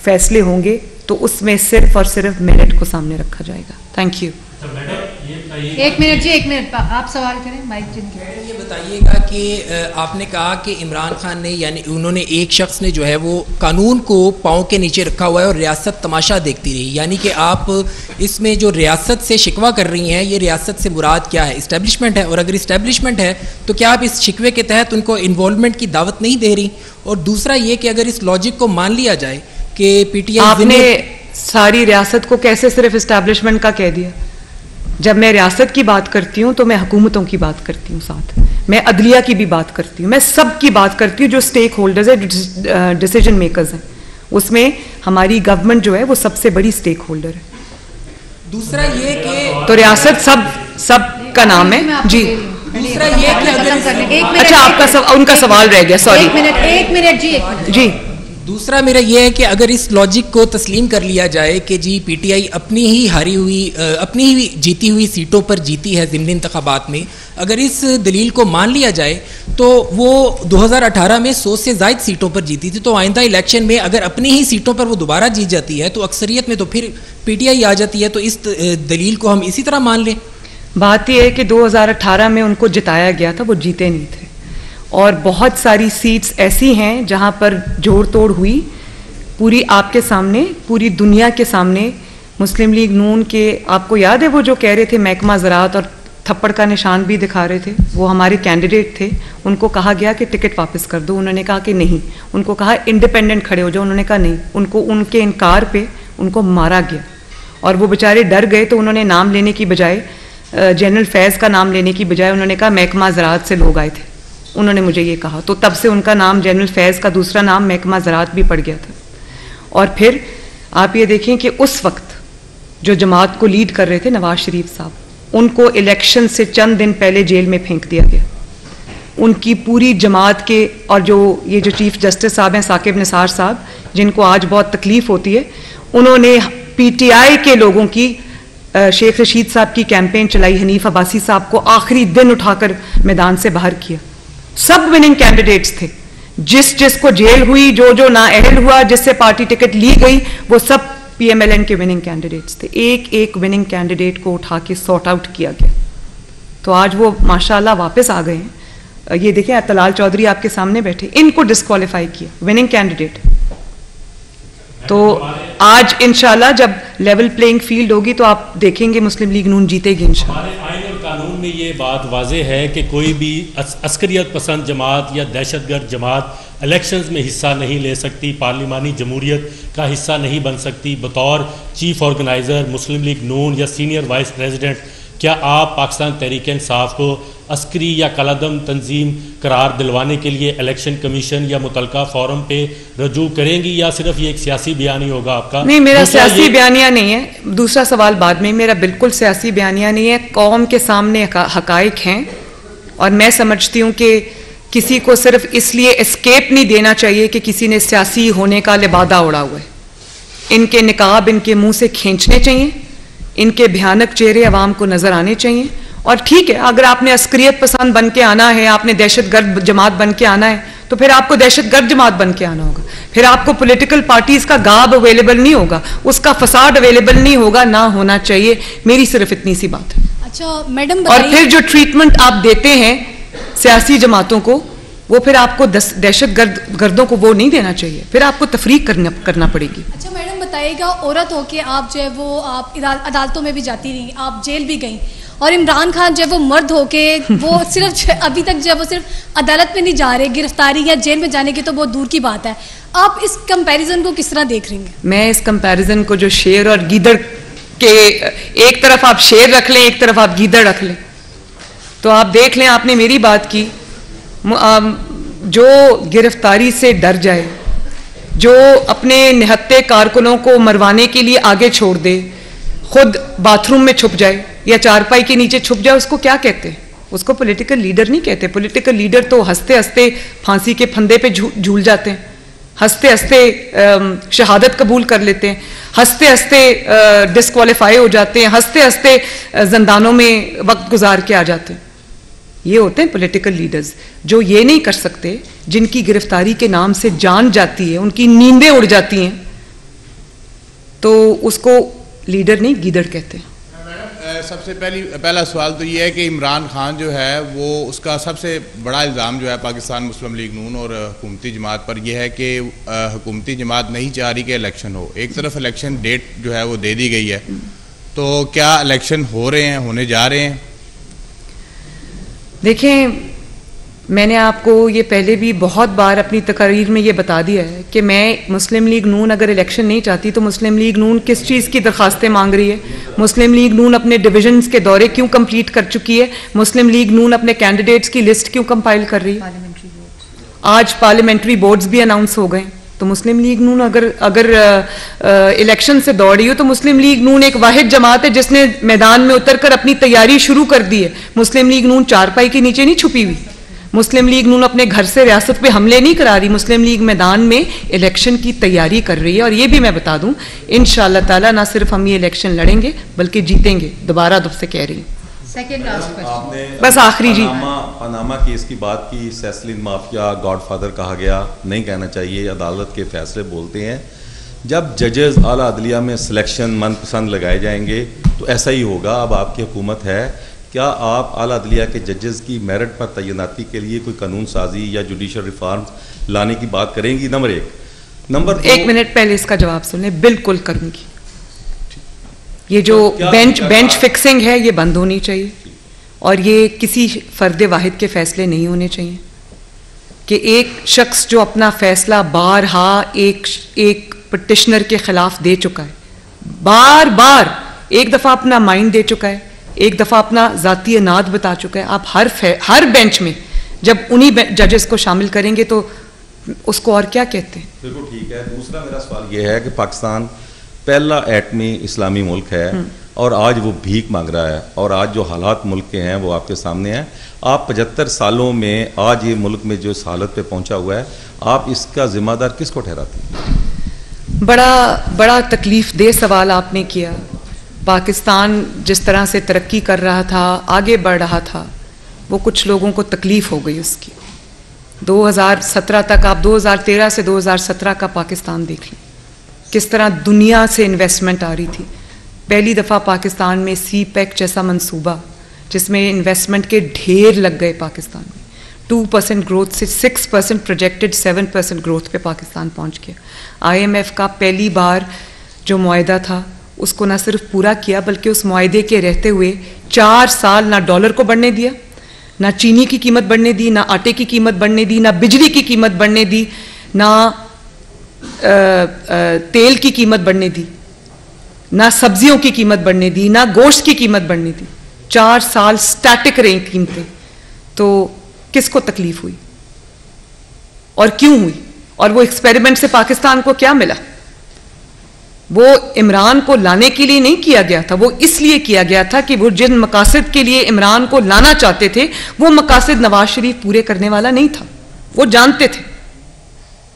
फैसले होंगे तो उसमें सिर्फ और सिर्फ मेरिट को सामने रखा जाएगा। Thank you. एक मिनट जी, एक मिनट, आप सवाल करें माइक जी। ये बताइएगा कि आपने कहा कि इमरान खान ने, यानी उन्होंने, एक शख्स ने जो है वो कानून को पाँव के नीचे रखा हुआ है और रियासत तमाशा देखती रही, यानी कि आप इसमें जो रियासत से शिकवा कर रही हैं, ये रियासत से मुराद क्या है? इस्टेब्लिशमेंट है? और अगर इस्टेब्लिशमेंट है तो क्या आप इस शिकवे के तहत उनको इन्वॉल्वमेंट की दावत नहीं दे रही? और दूसरा ये कि अगर इस लॉजिक को मान लिया जाए कि PTI, आपने सारी रियासत को कैसे सिर्फ इस्टेब्लिशमेंट का कह दिया? जब मैं रियासत की बात करती हूँ तो मैं हुकूमतों की बात करती हूँ, साथ मैं अदलिया की भी बात करती हूँ, मैं सब की बात करती हूँ जो स्टेक होल्डर्स है, डिसीजन मेकर्स हैं। उसमें हमारी गवर्नमेंट जो है वो सबसे बड़ी स्टेक होल्डर है। दूसरा ये कि तो रियासत सब का नाम है जी। दूसरा ये कि अगर अच्छा आपका उनका सवाल रह गया, सॉरी। एक मिनट जी। दूसरा मेरा यह है कि अगर इस लॉजिक को तस्लीम कर लिया जाए कि जी पीटीआई अपनी ही जीती हुई सीटों पर जीती है ज़िमनी इंतखाबात में, अगर इस दलील को मान लिया जाए तो वो 2018 में 100 से ज़ायद सीटों पर जीती थी, तो आइंदा इलेक्शन में अगर अपनी ही सीटों पर वो दोबारा जीत जाती है तो अक्सरियत में तो फिर पीटीआई आ जाती है। तो इस दलील को हम इसी तरह मान लें। बात यह है कि 2018 में उनको जिताया गया था, वो जीते नहीं थे, और बहुत सारी सीट्स ऐसी हैं जहां पर जोड़ तोड़ हुई पूरी आपके सामने, पूरी दुनिया के सामने। मुस्लिम लीग नून के, आपको याद है वो जो कह रहे थे महकमा ज़राअत और थप्पड़ का निशान भी दिखा रहे थे, वो हमारे कैंडिडेट थे, उनको कहा गया कि टिकट वापस कर दो, उन्होंने कहा कि नहीं। उनको कहा इंडिपेंडेंट खड़े हो जाओ, उन्होंने कहा नहीं। उनको उनके इनकार पे उनको मारा गया और वो बेचारे डर गए, तो उन्होंने नाम लेने की बजाय, जनरल फैज़ का नाम लेने की बजाय उन्होंने कहा महकमा ज़राअत से लोग आए थे, उन्होंने मुझे ये कहा। तो तब से उनका नाम जनरल फैज़ का दूसरा नाम महकमा ज़राअत भी पड़ गया था। और फिर आप ये देखें कि उस वक्त जो जमात को लीड कर रहे थे नवाज शरीफ साहब, उनको इलेक्शन से चंद दिन पहले जेल में फेंक दिया गया। उनकी पूरी जमात के, और जो ये जो चीफ जस्टिस साहब हैं साकिब निसार साहब, जिनको आज बहुत तकलीफ होती है, उन्होंने पीटीआई के लोगों की, शेख रशीद साहब की कैंपेन चलाई, हनीफ अब्बासी साहब को आखिरी दिन उठाकर मैदान से बाहर किया। सब विनिंग कैंडिडेट्स थे, जिसको जेल हुई, जो नाअहल हुआ, जिससे पार्टी टिकट ली गई, वो सब पीएमएलएन के विनिंग कैंडिडेट्स थे। एक एक विनिंग कैंडिडेट को उठा के सॉर्ट आउट किया गया। तो आज वो माशाल्लाह वापस आ गए हैं। ये देखें तलाल चौधरी आपके सामने बैठे, इनको डिस्क्वालीफाई किया, विनिंग कैंडिडेट। तो आज इंशाल्लाह जब लेवल प्लेइंग फील्ड होगी तो आप देखेंगे मुस्लिम लीग नून जीतेगी इंशाल्लाह। हमारे आईन और कानून में ये बात वाज़ेह है कि कोई भी अस्करियत पसंद जमात या दहशतगर्द जमात इलेक्शंस में हिस्सा नहीं ले सकती, पार्लिमानी जमहूरियत का हिस्सा नहीं बन सकती। बतौर चीफ ऑर्गेनाइज़र मुस्लिम लीग नून या सीनियर वाइस प्रेसिडेंट, क्या आप पाकिस्तान तहरीक इंसाफ को अस्करी या कलादम तंजीम करार दिलवाने के लिए इलेक्शन कमीशन या मुतलका फोरम पे रजू करेंगी, या सिर्फ ये एक सियासी बयानी होगा आपका? नहीं, मेरा सियासी बयानिया नहीं है। दूसरा सवाल बाद में, मेरा बिल्कुल सियासी बयानिया नहीं है। कौम के सामने हकाइक हैं और मैं समझती हूँ कि किसी को सिर्फ इसलिए एस्केप नहीं देना चाहिए कि किसी ने सियासी होने का लिबादा उड़ा हुआ है। इनके निकाब इनके मुंह से खींचने चाहिए, इनके भयानक चेहरे अवाम को नजर आने चाहिए। और ठीक है, अगर आपने अस्करियत पसंद बन के आना है, आपने दहशतगर्द जमात बन के आना है, तो फिर आपको दहशतगर्द जमात बन के आना होगा। फिर आपको पॉलिटिकल पार्टीज का गाब अवेलेबल नहीं होगा, उसका फसाद अवेलेबल नहीं होगा, ना होना चाहिए। मेरी सिर्फ इतनी सी बात है। अच्छा मैडम, और फिर जो ट्रीटमेंट आप देते हैं सियासी जमातों को, वो फिर आपको दहशतगर्दों को वो नहीं देना चाहिए, फिर आपको तफरीक करना पड़ेगी। अच्छा मैडम बताइएगा, औरत होके आप जो है वो आप अदालतों में भी जाती रही, आप जेल भी गई, और इमरान खान जो है वो मर्द होके वो सिर्फ अभी तक जो है वो सिर्फ अदालत में नहीं जा रहे, गिरफ्तारी या जेल में जाने की तो बहुत दूर की बात है। आप इस कंपैरिजन को किस तरह देख रही हैं? मैं इस कंपैरिजन को, जो शेर और गीदड़ के, एक तरफ आप शेर रख लें, एक तरफ आप गीदड़ रख लें, तो आप देख लें, आपने मेरी बात की, जो गिरफ्तारी से डर जाए, जो अपने निहत्ते कारकुनों को मरवाने के लिए आगे छोड़ दे, खुद बाथरूम में छुप जाए या चारपाई के नीचे छुप जाए, उसको क्या कहते हैं? उसको पॉलिटिकल लीडर नहीं कहते। पॉलिटिकल लीडर तो हंसते हंसते फांसी के फंदे पे झूल जाते हैं, हंसते हंसते शहादत कबूल कर लेते हैं, हंसते हंसते डिस्क्वालीफाई हो जाते हैं, हंसते हंसते जिंदानों में वक्त गुजार के आ जाते हैं। ये होते हैं पॉलिटिकल लीडर्स, जो ये नहीं कर सकते, जिनकी गिरफ्तारी के नाम से जान जाती है, उनकी नींदें उड़ जाती हैं, तो उसको लीडर नहीं गीदड़ कहते हैं। सबसे पहला सवाल तो ये है कि इमरान खान जो है वो, उसका सबसे बड़ा इल्ज़ाम जो है पाकिस्तान मुस्लिम लीग नून और हुकूमती जमात पर यह है कि हुकूमती जमात नहीं चाह रही कि इलेक्शन हो। एक तरफ इलेक्शन डेट जो है वो दे दी गई है, तो क्या इलेक्शन हो रहे हैं, होने जा रहे हैं? देखें, मैंने आपको ये पहले भी बहुत बार अपनी तकरीर में ये बता दिया है कि मैं, मुस्लिम लीग नून अगर इलेक्शन नहीं चाहती तो मुस्लिम लीग नून किस चीज़ की दरखास्तें मांग रही है? मुस्लिम लीग नून अपने डिविजन्स के दौरे क्यों कंप्लीट कर चुकी है? मुस्लिम लीग नून अपने कैंडिडेट्स की लिस्ट क्यों कंपाइल कर रही है? आज पार्लियामेंट्री बोर्ड्स भी अनाउंस हो गए, तो मुस्लिम लीग नून अगर इलेक्शन से दौड़ी हो तो मुस्लिम लीग नून एक वाहिद जमात है जिसने मैदान में उतरकर अपनी तैयारी शुरू कर दी है। मुस्लिम लीग नून चारपाई के नीचे नहीं छुपी हुई। मुस्लिम लीग नून अपने घर से रियासत पे हमले नहीं करा रही। मुस्लिम लीग मैदान में इलेक्शन की तैयारी कर रही है। और ये भी मैं बता दूं, इंशाअल्लाह ताला ना सिर्फ हम ये इलेक्शन लड़ेंगे बल्कि जीतेंगे। दोबारा दुब से कह रही हूँ। आपने बस आखिरी जी, पनामा केस की बात की, सैसलिन माफिया गॉडफादर कहा गया, नहीं कहना चाहिए, अदालत के फैसले बोलते हैं। जब जजेस आला अदलिया में सिलेक्शन मनपसंद लगाए जाएंगे तो ऐसा ही होगा। अब आपकी हुकूमत है, क्या आप आला अदलिया के जजेस की मेरिट पर तैनाती के लिए कोई कानून साजी या जुडिशल रिफॉर्म लाने की बात करेंगी? नंबर एक। नंबर 1 मिनट पहले इसका जवाब सुन ले। बिल्कुल करूंगी। ये जो बेंच फिक्सिंग है ये बंद होनी चाहिए और ये किसी फर्द वाहिद के फैसले नहीं होने चाहिए कि एक शख्स जो अपना फैसला बारहा एक पिटिशनर के खिलाफ दे चुका है, बार बार एक दफ़ा अपना माइंड दे चुका है, एक दफ़ा अपना ज़ाती अनाद बता चुका है। आप हर बेंच में जब उन्हीं जजेस को शामिल करेंगे तो उसको और क्या कहते हैं? बिल्कुल ठीक है। दूसरा मेरा सवाल ये है कि पाकिस्तान पहला एटमी इस्लामी मुल्क है और आज वो भीख मांग रहा है और आज जो हालात मुल्क के हैं वो आपके सामने हैं। आप 75 सालों में आज ये मुल्क में जो इस हालत पे पहुंचा हुआ है, आप इसका जिम्मेदार किसको ठहराते हैं? बड़ा तकलीफ दे सवाल आपने किया। पाकिस्तान जिस तरह से तरक्की कर रहा था, आगे बढ़ रहा था, वो कुछ लोगों को तकलीफ हो गई उसकी। 2017 तक, आप 2013 से 2017 का पाकिस्तान देख लें, किस तरह दुनिया से इन्वेस्टमेंट आ रही थी। पहली दफ़ा पाकिस्तान में CPEC जैसा मंसूबा जिसमें इन्वेस्टमेंट के ढेर लग गए पाकिस्तान में। 2% ग्रोथ से 6% प्रोजेक्टेड 7% ग्रोथ पे पाकिस्तान पहुंच गया। IMF का पहली बार जो मुआहदा था उसको ना सिर्फ पूरा किया बल्कि उस मुआहदे के रहते हुए 4 साल ना डॉलर को बढ़ने दिया, ना चीनी की कीमत बढ़ने दी, ना आटे की कीमत बढ़ने दी, ना बिजली की कीमत बढ़ने दी, ना तेल की कीमत बढ़ने दी, ना सब्जियों की कीमत बढ़ने दी, ना गोश्त की कीमत बढ़ने दी। 4 साल स्टैटिक रही कीमतें। तो किसको तकलीफ हुई और क्यों हुई? और वो एक्सपेरिमेंट से पाकिस्तान को क्या मिला? वो इमरान को लाने के लिए नहीं किया गया था, वो इसलिए किया गया था कि वो जिन मकासद के लिए इमरान को लाना चाहते थे वो मकासद नवाज शरीफ पूरे करने वाला नहीं था। वो जानते थे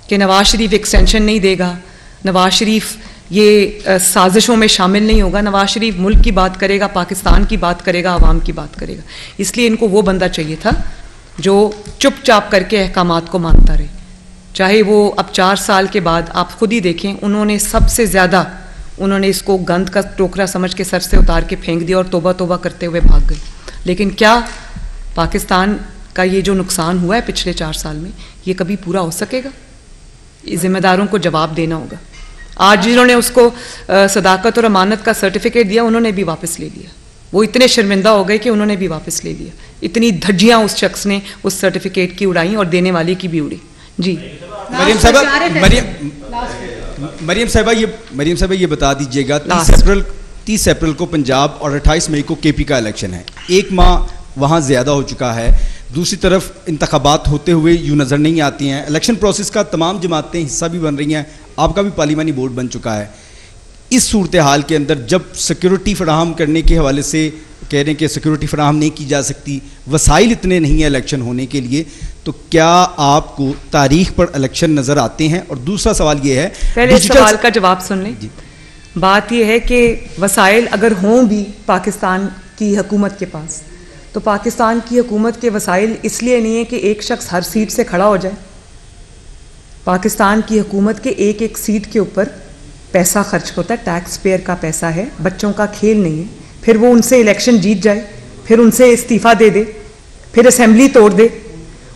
कि नवाज शरीफ एक्सटेंशन नहीं देगा, नवाज शरीफ ये साजिशों में शामिल नहीं होगा, नवाज शरीफ मुल्क की बात करेगा, पाकिस्तान की बात करेगा, आवाम की बात करेगा। इसलिए इनको वो बंदा चाहिए था जो चुपचाप करके अहकामात को मानता रहे। चाहे वो अब 4 साल के बाद आप खुद ही देखें, उन्होंने सबसे ज़्यादा उन्होंने इसको गंद का टोकरा समझ के सर से उतार के फेंक दिया और तोबा तोबा करते हुए भाग गए। लेकिन क्या पाकिस्तान का ये जो नुकसान हुआ है पिछले 4 साल में, ये कभी पूरा हो सकेगा? जिम्मेदारों को जवाब देना होगा। आज जिन्होंने उसको सदाकत और अमानत का सर्टिफिकेट दिया उन्होंने भी वापस ले लिया। वो इतने शर्मिंदा हो गए कि उन्होंने भी वापस ले लिया। इतनी धज्जियां उस शख्स ने उस सर्टिफिकेट की उड़ाई और देने वाले की भी उड़ी। जी मरियम साहबा ये बता दीजिएगा, 30 अप्रैल को पंजाब और 28 मई को KP का इलेक्शन है। 1 माह वहाँ ज़्यादा हो चुका है। दूसरी तरफ इंतखाबात होते हुए यूँ नज़र नहीं आती हैं। इलेक्शन प्रोसेस का तमाम जमातें हिस्सा भी बन रही हैं, आपका भी पार्लिमानी बोर्ड बन चुका है। इस सूरत हाल के अंदर जब सिक्योरिटी फराहम करने के हवाले से कह रहे हैं कि सिक्योरिटी फराहम नहीं की जा सकती, वसाइल इतने नहीं हैं इलेक्शन होने के लिए, तो क्या आपको तारीख पर इलेक्शन नज़र आते हैं? और दूसरा सवाल ये है, पहले सवाल का जवाब सुन लें। बात यह है कि वसाइल अगर हों भी पाकिस्तान की हुकूमत के पास, तो पाकिस्तान की हुकूमत के वसाइल इसलिए नहीं है कि एक शख्स हर सीट से खड़ा हो जाए। पाकिस्तान की हुकूमत के एक एक सीट के ऊपर पैसा खर्च होता है, टैक्स पेयर का पैसा है, बच्चों का खेल नहीं है। फिर वो उनसे इलेक्शन जीत जाए, फिर उनसे इस्तीफ़ा दे दे, फिर असेंबली तोड़ दे,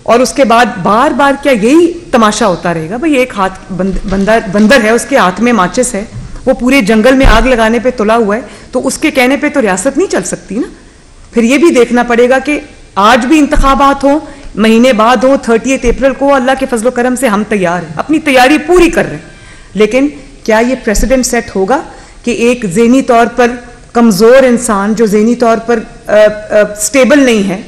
और उसके बाद बार बार क्या यही तमाशा होता रहेगा? भाई एक हाथ बंदर है, उसके हाथ में माचिस है, वो पूरे जंगल में आग लगाने पे तुला हुआ है, तो उसके कहने पे तो रियासत नहीं चल सकती ना। फिर ये भी देखना पड़ेगा कि आज भी इंतखाबात हो, महीने बाद हो, 30 अप्रैल को, अल्लाह के फजलो करम से हम तैयार हैं, अपनी तैयारी पूरी कर रहे हैं। लेकिन क्या ये प्रेसिडेंट सेट होगा कि एक ज़हनी तौर पर कमज़ोर इंसान, जो ज़हनी तौर पर स्टेबल नहीं है,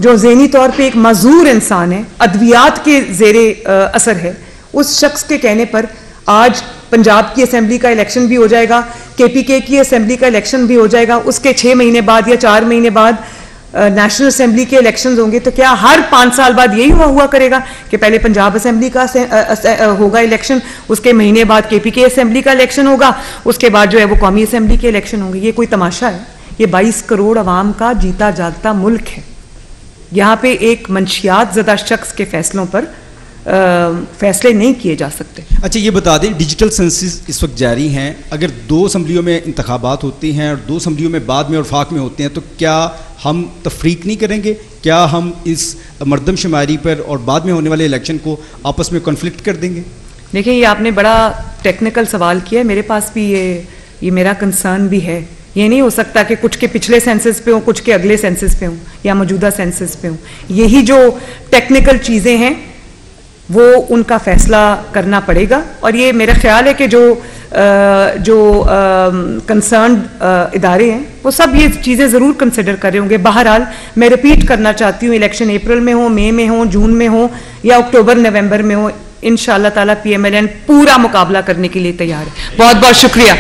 जो ज़हनी तौर पे एक माजूर इंसान है, अद्वियात के ज़ेरे असर है, उस शख्स के कहने पर आज पंजाब की असेंबली का इलेक्शन भी हो जाएगा, KPK की असेंबली का इलेक्शन भी हो जाएगा, उसके 6 महीने बाद या 4 महीने बाद नेशनल असेंबली के इलेक्शंस होंगे। तो क्या हर 5 साल बाद यही हुआ करेगा कि पहले पंजाब असेंबली का होगा इलेक्शन, उसके महीने बाद KPK असेंबली का इलेक्शन होगा, उसके बाद जो है वो कौमी असेंबली के इलेक्शन होंगे? ये कोई तमाशा है? ये 22 करोड़ आवाम का जीता जागता मुल्क है। यहाँ पे एक मंशियात ज़दा शख्स के फैसलों पर फैसले नहीं किए जा सकते। अच्छा, ये बता दें, डिजिटल सेंसस इस वक्त जारी हैं, अगर 2 असम्बलियों में इंतखाबात होती हैं और 2 असम्बलियों में बाद में और वफाक में होते हैं, तो क्या हम तफरीक नहीं करेंगे? क्या हम इस मरदमशुमारी पर और बाद में होने वाले इलेक्शन को आपस में कॉन्फ्लिक्ट कर देंगे? देखिए, ये आपने बड़ा टेक्निकल सवाल किया है, मेरे पास भी ये मेरा कंसर्न भी है। ये नहीं हो सकता कि कुछ के पिछले सेंसस पे हो, कुछ के अगले सेंसस पे हो या मौजूदा सेंसस पे हो। यही जो टेक्निकल चीज़ें हैं वो उनका फैसला करना पड़ेगा, और ये मेरा ख्याल है कि जो कंसर्न इदारे हैं वो सब ये चीज़ें ज़रूर कंसिडर कर रहे होंगे। बहरहाल मैं रिपीट करना चाहती हूँ, इलेक्शन अप्रैल में हो, मई में हो, जून में हो या अक्टूबर नवंबर में हो, इंशाअल्लाह ताला PMLN पूरा मुकाबला करने के लिए तैयार है। बहुत बहुत शुक्रिया।